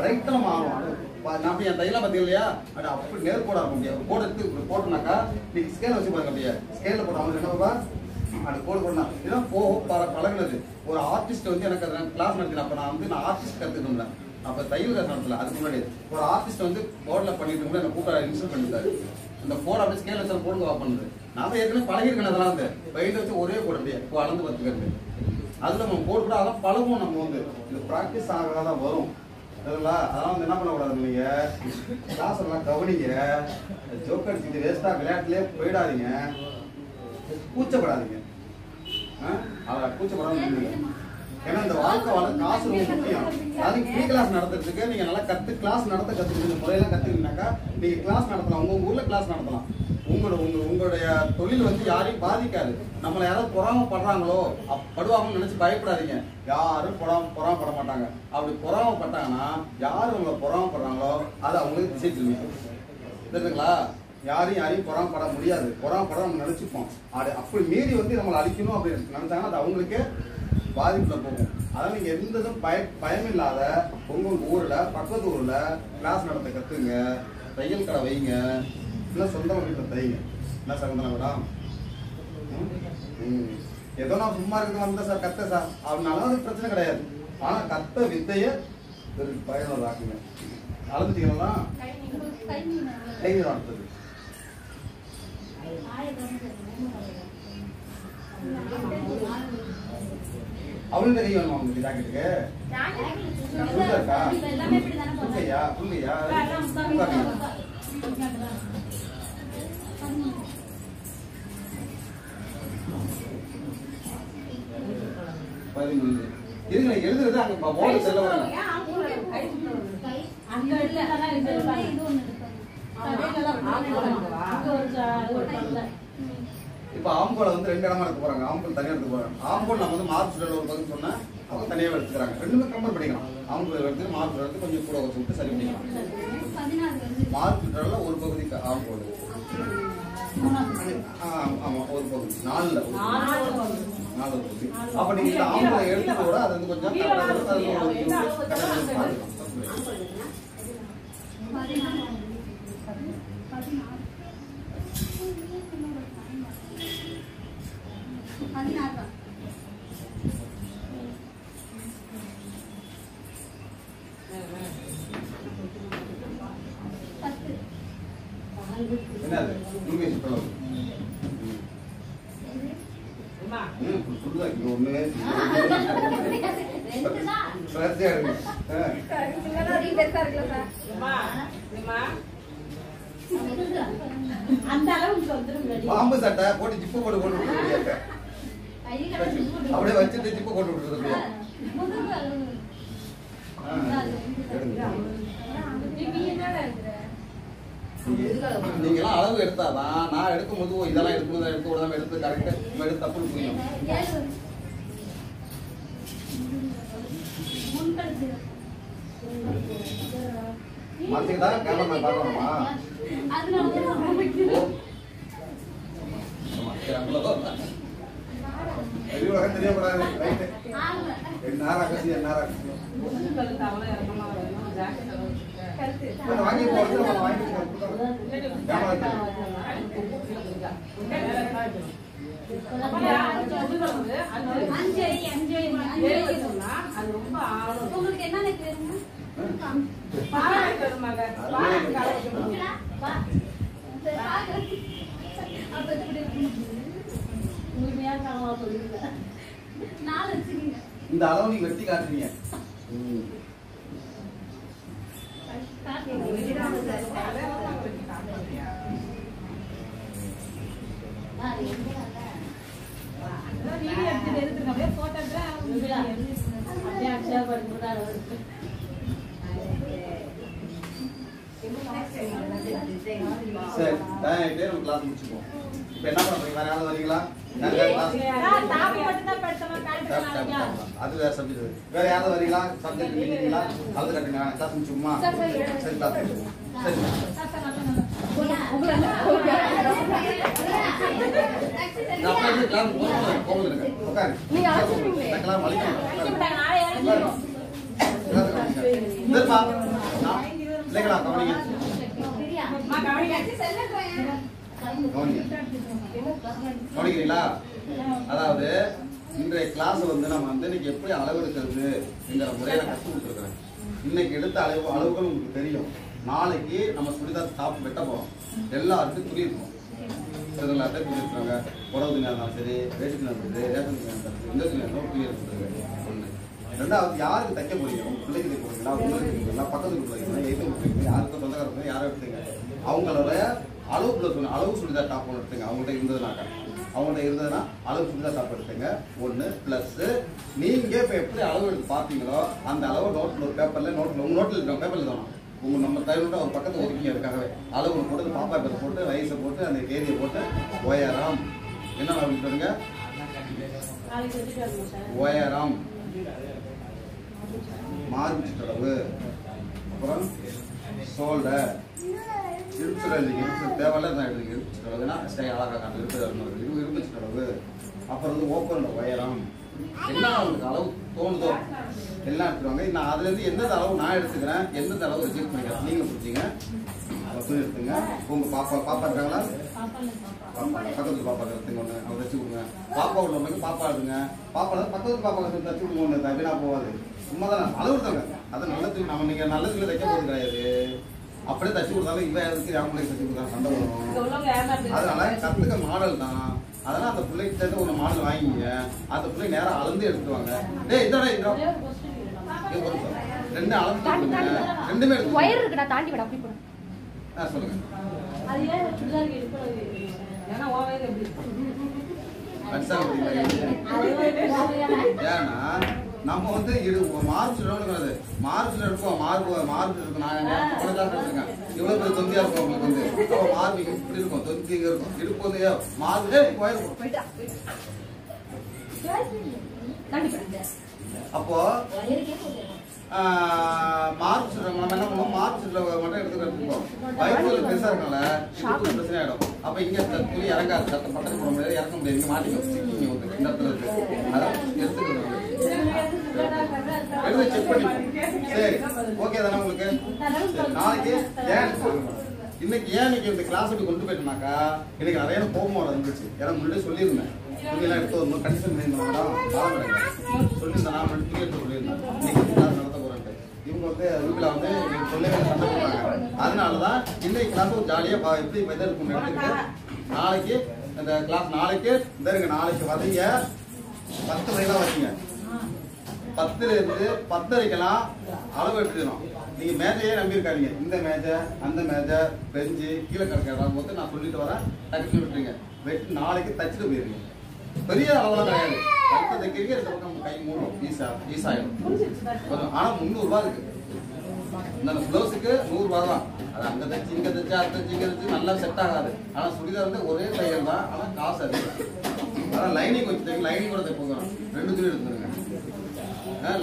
ரைட்டா மாறும். நான் என் தையெல்லாம் பார்த்தீங்க இல்லையா? அப்படி நேர்கோடா இருக்க முடியாது. கோடை எடுத்து போட்டோம்னாக்கா நீங்க ஸ்கேல வச்சு பாருங்க. அப்படியே ஸ்கேல போட்டோம் அவங்க என்னப்பா அது கோடு போடலாம். இதெல்லாம் பழகுனது. ஒரு ஆர்டிஸ்ட் வந்து எனக்கு அதை கிளாஸ் நடத்தினேன். அப்ப நான் ஆர்டிஸ்ட் கத்துட்டு இருந்தேன். அப்ப தையல் கிளாஸ் நடத்தல. அதுக்கு முன்னாடி ஒரு ஆர்டிஸ்ட் வந்து போர்ட்ல பண்ணிட்டு கூட என்ன கூப்பிட இன்ஸ்டால் பண்ணிட்டாரு. அந்த கோடை அப்படியே ஸ்கேல வச்சு போடுங்க பண்ணுது. நான் ஏற்கனவே பழகிருக்கேன். அதெல்லாம் வந்து பயில வச்சு ஒரே கோடு அப்படியே அளந்து பார்த்துக்கிறது. அதுல நம்ம போட்டு கூட அதெல்லாம் பழகும். நம்ம வந்து இது பிராக்டிஸ் ஆகாதான் வரும். அதெல்லாம் வந்து என்ன பண்ணக்கூடாது, நீங்க கிளாஸ் எல்லாம் கவனிங்க. ஜோக் அடிச்சுட்டு வேஸ்டா விளையாட்டுலயே போயிடாதீங்க. கூச்சப்படாதீங்க. கூச்சப்படாம ஏன்னா இந்த வாழ்க்கை காசு ரொம்ப முக்கியம். அது ஃப்ரீ கிளாஸ் நடத்துறதுக்கு நீங்க நல்லா கிளாஸ் நடத்த கத்துக்கிட்டு முறையெல்லாம் கத்துக்கிட்டீங்கன்னாக்கா நீங்க கிளாஸ் நடத்தலாம். உங்க ஊர்ல கிளாஸ் நடத்தலாம். உங்களுடைய தொழில் வந்து யாரையும் பாதிக்காது. நம்மளை யாராவது பொறாமப்படுறாங்களோ படுவாங்கன்னு நினைச்சு பயப்படாதீங்க. யாரும் பொறாமப்பட மாட்டாங்க. அப்படி பொறாமப்பட்டாங்கன்னா யாரு உங்களை பொறாமப்படுறாங்களோ அது அவங்களுக்கு திசை திரும்பிக்கும். தெரியுதுங்களா? யாரையும் பொறாமப்பட முடியாது. பொறாமப்பட நம்ம நினைச்சுப்போம். அப்படி மீறி வந்து நம்மளை அழிக்கணும் அப்படின்னு நினைச்சாங்கன்னா அது அவங்களுக்கே பாதிப்புல போகும். அதனால நீங்க எந்ததும் பயமில்லாத உங்க ஊர்ல பக்கத்து ஊர்ல கிளாஸ் நடத்த கத்துங்க. தையல் கடை வைங்க. இல்லை சொந்தமாக வீட்டில் தைங்க. என்ன சகந்தனா மேடம்? ஏதோ நான் சும்மா இருக்க வந்தேன் சார், கத்த சார் அவனால அது பிரச்சனை கிடையாது. ஆனா கத்த வித்தைய பயனுள்ளதாக்குங்க. அளந்துட்டீங்களா? கை அடுத்தது அவளுக்கு கை வேணுமா உங்களுக்கு ஜாக்கெட்டுக்கு? எல்லாமே இப்படி தானே போடுறாங்க. புல்லையா புல்லையா இருங்க எழுதுறது அங்க போர்டு செல்ல வரணும். அங்க இல்ல அதான் இது ஒண்ணு இருக்கு. இப்ப ஆம்பூல வந்து 2 இடமா எடுத்து போறாங்க. ஆம்பூல் தனியா எடுத்து போறாங்க. ஆம்பூல் நம்ம வந்து மார்க் சுடல் ஒரு பகுதி சொன்னா அவங்க தனியாக எடுத்துக்கிறாங்க. ரெண்டுமே கம்பேர் பண்ணிக்கலாம். ஆம்பூல் எடுத்து மார்க் சுடல் கொஞ்சம் கூட வச்சு சரி பண்ணிக்கலாம். மார்க் சுடல்ல ஒரு பகுதி ஆம்பூல். ஆமா ஒரு பகுதி 4ல 4 பகுதி. அப்ப நீங்க இந்த ஆம்பூல எடுத்து கூட அது வந்து கொஞ்சம் என்னது இங்கிலீஷ் சொல்லுங்க. சொல்லுங்க ஒண்ணு அந்த அளவுக்கு வந்துரும். பாம்பு சட்டை போட்டு ஜிப்பு போட்டு போட்டு விட்டுருக்க. அப்படியே வச்சுட்டு ஜிப்பு போட்டு விட்டுருக்க. நீங்க எல்லாம் அளவு எடுத்தாதான் நான் எடுக்கும்போது இதெல்லாம் எடுக்கும்போது எடுத்து விடாம எடுத்து கரெக்டா எடுத்து தப்புன்னு புரியும். மாத்திக்கிட்டா கேமரா பார்க்கணுமா? தெரியப்படாது. வாங்கி போறது வாங்கி உங்களுக்கு என்ன வேணுங்க? இந்த அளவு நீங்க வெட்டி காட்டுறீங்க. சரி டைம் நம்ம கிளாஸ் முடிச்சுப்போம். இப்ப என்ன பண்றீங்க? வேற யாராவது வரீங்களா? அது வேற சப்ஜெக்ட். வேற யாராவது வரீங்களா? சப்ஜெக்ட் இல்லீங்களா? அது கட்டுங்க. கிளாஸ் முடிச்சுமா? சரி கிளாஸ் முடிச்சுப்போம். சரி நான் கிளாஸ் போகுதுங்க. உட்காரு. நீங்க அழைச்சிட்டீங்களே. கிளாஸ் வலிக்கும். இல்லப்பா இல்லைங்களா? கவனிங்க கவனிக்கிறீங்களா? அதாவது இன்றைய கிளாஸ் வந்து நம்ம வந்து இன்னைக்கு எப்படி அளவு எடுக்கிறது என்கிற முறையை நான் கற்றுக் கொடுத்துருக்கிறேன். இன்னைக்கு எடுத்த அளவுகள் உங்களுக்கு தெரியும். நாளைக்கு நம்ம சுடிதார் டாப் வெட்ட போறோம். எல்லாருக்கும் துணி இருக்கும். எல்லாத்தையும் துணி இருக்காங்க. புடவை துணியாக இருந்தாலும் சரி, வேட்டி துணியாக இருந்தாலும் சரி, ரேஷன் துணியாக இருந்தாலும் சரி, இந்த துணியாக இருந்தாலும் துணி எடுத்துருங்க. ஒன்று. ரெண்டாவது யாருக்கு தைக்க போறீங்க? உங்க பிள்ளைக்கு தைக்க போறீங்களா? உங்களுக்கு தைக்கிறீங்களா? பக்கத்துக்கு போறீங்களா? எது கொடுக்குறீங்க? யாருக்கும் சொந்தக்காரங்க யாரும் எடுத்துங்க. அவங்களோட அளவு பிள்ளை அளவு சுடிதார் டாப் ஒன்று எடுத்துங்க. அவங்கள்ட்ட இருந்ததுன்னா அளவு சுடிதார் டாப் எடுத்துங்க. ஒன்று பிளஸ் நீங்க இப்போ எப்படி அளவு எடுத்து பார்த்தீங்களோ அந்த அளவு நோட்டில் ஒரு பேப்பர்ல நோட்டில் உங்க நோட்டில் இருக்கிற பேப்பர்ல தானே உங்க நம்ம தைரோட ஒரு பக்கத்து ஒதுக்கி அதுக்காகவே அளவு போட்டு பாப்பா பேப்பர் போட்டு வயசை போட்டு அந்த தேதியை போட்டு ஓயாராம் என்ன அளவு சொல்லுங்க? ஓயாராம் மார்பு சுற்றளவு, அப்புறம் ஷோல்டர், இடுப்பு சுற்றளவு தேவையில்ல தான் எடுத்துங்க. இடுப்பு சுற்றளவுனா அழகாக காட்டு இடுப்பு சுற்றளவு, அப்புறம் வந்து ஓப்பனோட உயரம் என்ன அவங்களுக்கு அளவு தோணுதோ எல்லாம் எடுத்துருவாங்க. நான் அதுல இருந்து எந்தெந்த அளவு நான் எடுத்துக்கிறேன், எந்தெந்த அளவு ரிஜெக்ட் பண்ணிக்கிறேன் நீங்களும் பிடிச்சிங்க. துணி எடுத்துங்க. உங்க பாப்பா இருக்காங்களா? பக்கத்துல பாப்பா எடுத்துங்க. ஒன்று அவங்க தச்சு கொடுங்க. பாப்பா உள்ளவங்க பாப்பா எடுங்க. பாப்பா பக்கத்து பாப்பா தச்சு கொடுங்க. ஒன்று வீணா போகாது. சும்மா தான் அளவு எடுத்தாங்க. அது நல்லதுக்கு நம்ம நீங்க நல்லதுக்கு தைக்க போகிறது கிடையாது. அப்படியே தச்சு கொடுத்தாலும் இவன் எதுக்கு அவங்களுக்கு தச்சு கொடுத்தாங்க சண்டை வரும். அதனால கத்துக்க மாடல் தான். அதெல்லாம் அந்த பிள்ளைக்கு சேர்ந்து ஒரு மாடல் வாங்கிங்க. அந்த பிள்ளை நேரம் அளந்து எடுத்துவாங்க. டேய் இதடா இதோ ரெண்டு அளந்து ரெண்டுமே எடுத்து ஒயர் இருக்குடா தாண்டி விட அப்படி போடு. சொல்லுங்க. அது ஏன் சுடிதார் எடுக்கிறது? ஏன்னா ஓவர் எப்படி ஏன்னா நம்ம வந்து மார்க்ஸ்ல எடுக்கிறது மார்க்ஸ்ல எடுப்போம் மார்க் இருக்கும். நான் எடுத்துருக்கேன் இவ்வளவு பேர் தொந்தியா இருக்கும் உங்களுக்கு வந்து மார்க் இப்படி இருக்கும் தொந்தி இங்க இருக்கும் இடுப்பு வந்து மார்க் அப்போ மார்க் நம்ம என்ன பண்ணுவோம் மார்க் மட்டும் எடுத்துக்கிட்டு வயிற்று பெருசா இருக்கனால பிரச்சனை ஆயிடும். அப்ப இங்க துணி இறங்காது சத்த பட்டம் போட முடியாது இறக்க முடியாது இங்க மாட்டிக்கும் சிக்கிங்க வந்து இந்த இடத்துல இருக்கு அதான் எடுத்துக்கணும் எடுத்து செக் பண்ணி சரி ஓகே தானே உங்களுக்கு நாளைக்கு இன்னைக்கு இந்த கிளாஸ் அப்படி கொண்டு போயிட்டோம்னாக்கா எனக்கு நிறைய கோபம் இருந்துச்சு ஏன்னா முன்னாடியே சொல்லியிருந்தேன் துணியெல்லாம் எடுத்து வரணும் கண்டிஷன் பண்ணியிருந்தோம் சொல்லியிருந்தேன் நான் துணி எடுத்து சொல்லியிருந்தேன் இன்னைக்கு கிளாஸ் நடத்த போறேன்ட்டு இவங்க வந்து வீட்டில் வந்து சொல்லவே சண்டை போட்டாங்க. அதனாலதான் இன்னைக்கு கிளாஸ் ஒரு ஜாலியா எப்படி இதை இருக்கும் எடுத்துக்கிட்டு நாளைக்கு இந்த கிளாஸ் நாளைக்கு இந்த நாளைக்கு வரீங்க 10 மணிக்கெல்லாம் வரீங்க 10ல இருந்து 10:30க்கெல்லாம் அளவு எடுத்துக்கணும். நீங்க மேஜையே நம்பியிருக்காதீங்க இந்த மேஜை அந்த மேஜை பெஞ்சு கீழே கிடக்கிறதா போது நான் சொல்லிட்டு வரேன் தச்சு விட்டுருங்க வெட்டி நாளைக்கு தச்சுட்டு போயிருங்க. பெரிய அளவுலாம் கிடையாது கழுத்தை தைக்கிறீங்க இந்த பக்கம் கை மூடும் ஈஸாயிடும். ஆனா 300 ரூபா இருக்கு இந்த பிளவுஸுக்கு 100 ரூபா தான். அது அங்க தச்சு இங்க தச்சு அதை தச்சு இங்க தச்சு நல்லா செட் ஆகாது. ஆனா சுடிதார் வந்து ஒரே தையல் தான் ஆனா காசு அதிகம். ஆனா லைனிங் வச்சு லைனிங் கூட தைப்போம் 2 துணி எடுத்துருங்க.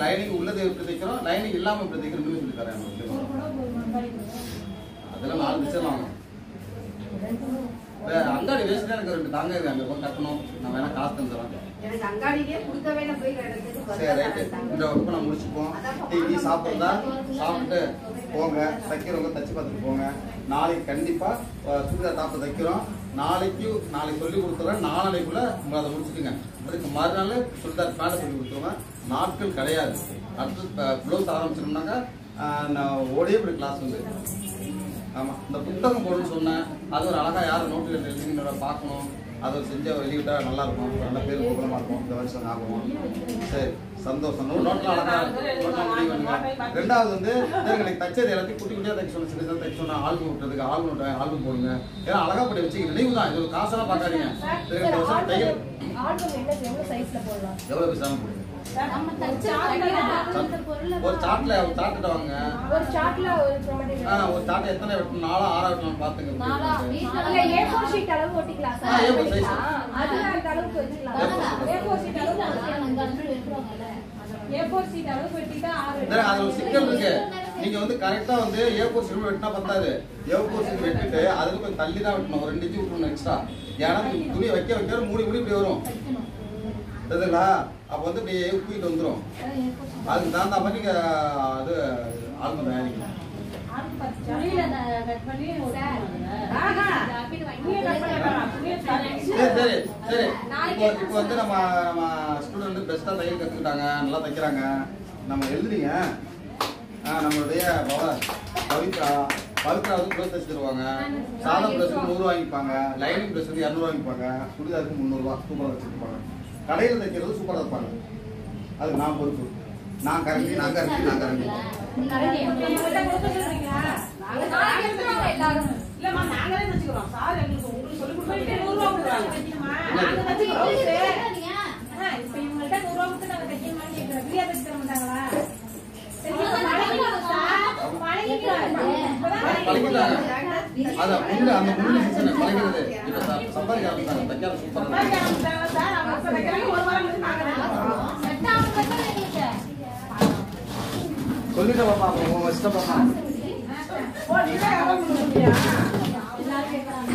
லைனிங் உள்ளதை எப்படி தைக்கிறோம் லைனிங் இல்லாம எப்படி தைக்கிறோம்னு சொல்லி தரேன். அதெல்லாம் 4 டிசைன் வாங்கணும். அங்காடி வேஸ்ட் எனக்கு 2 தாங்க இருக்கு அங்க போய் கட்டணும். நான் வேணா காசு தந்துடுறேன். எனக்கு அங்காடியிலே கொடுக்கவே போய் சரி ரைட்டு இந்த வகுப்பு நான் முடிச்சுப்போம். டீ சாப்பிட்றதா சாப்பிட்டு போங்க தைக்கிறவங்க தச்சு பார்த்துட்டு போங்க. நாளைக்கு கண்டிப்பா சுடிதார் டாப்பை தைக்கிறோம். நாளைக்கு சொல்லி கொடுத்துறேன். நாளைக்குள்ள உங்களை அதை முடிச்சுட்டுங்க. அதுக்கு மறுநாள் சுடிதார் பேண்டை சொல்லி கொடுத்துருவேன். நாட்கள் கிடையாது. அடுத்து ப்ளவுஸ் ஆரம்பிச்சிட்டோம்னாக்கா நான் ஓடியபடி கிளாஸ் வந்து ஆமா இந்த புத்தகம் போடுன்னு சொன்னேன். அது ஒரு அழகா யாரும் நோட்டில் எழுதினோட பார்க்கணும். அதை செஞ்ச வெளியிட்டா நல்லா இருக்கும். நல்ல பேர் கூடமா இருக்கும். இந்த வருஷம் ஆகும். சரி சந்தோஷம். நோட்டில் அழகா முடிவு. ரெண்டாவது வந்து எனக்கு தச்சது எல்லாத்தையும் குட்டி குட்டியா தைக்க சொன்ன சின்ன தைக்க சொன்னா ஆல்பம் விட்டுறதுக்கு ஆல்பம் போடுங்க. ஏன்னா அழகா படி வச்சுக்க நினைவு தான். இது காசெல்லாம் பார்க்காதீங்க. எவ்வளவு பேசாம போடுங்க. ஒரு சாட்ல வாங்க. ஒரு சாட்ல ஒரு சாட்டை எத்தனை வெட்டணும் 4 6 வெட்டணும் பாத்துங்க. A4 ஷீட் அளவு ஒட்டிக்கலாம் சார். A4 சைஸ் அது அந்த அளவுக்கு வச்சுக்கலாம். A4 ஷீட் அளவு A4 ஷீட் அளவு வெட்டிட்டா 6 அது ஒரு சிக்கல் இருக்கு. நீங்க வந்து கரெக்டா வந்து A4 ஷீட் வெட்டினா பத்தாது. A4 ஷீட் வெட்டிட்டு அதுக்கு கொஞ்சம் தள்ளி தான் வெட்டணும். ஒரு 2 இன்ச் விட்டுறணும் எக்ஸ்ட்ரா. ஏன்னா துணி வைக்க மூடி இப்படி வரும் தெரியுதுங்களா? அப்ப வந்து இப்படியே தூக்கிட்டு வந்துடும். அதுக்கு தகுந்த மாதிரி நீங்க அது ஆல்பம் தயாரிக்கலாம். சரி இப்போ வந்து நம்ம ஸ்டூடெண்ட் பெஸ்டா தையல் கத்துக்கிட்டாங்க நல்லா தைக்கிறாங்க. நம்ம எழுதுறீங்க நம்மளுடைய பவித்ரா வந்து ப்ளவுஸ் தைச்சு தருவாங்க. சாதா ப்ளவுஸ்க்கு 100 வாங்கிப்பாங்க. லைனிங் ப்ளவுஸ்க்கு 200 வாங்கிப்பாங்க. சுடிதாருக்கு 300 ரூபா சூப்பராக வச்சுருப்பாங்க. கடையில் தைக்கிறது சூப்பராக இருப்பாங்க. அது நான் பொறுப்பு. நான் கரண்டி இல்லம்மா நாங்களே வச்சுக்கிறோம் சார் எங்களுக்கு உங்களுக்கு சொல்லி கொடுத்து 100 ரூபா கொடுக்குறாங்க. இப்ப இவங்கள்ட்ட 100 ரூபா கொடுத்து நாங்க தைக்கணுமான்னு கேட்கிறோம். ஃப்ரீயா தைக்க தர மாட்டாங்களா? சொல்லிட்டு பாப்பா இஷ்டம் பாப்பா எல்லாரும் கேட்கறாங்க.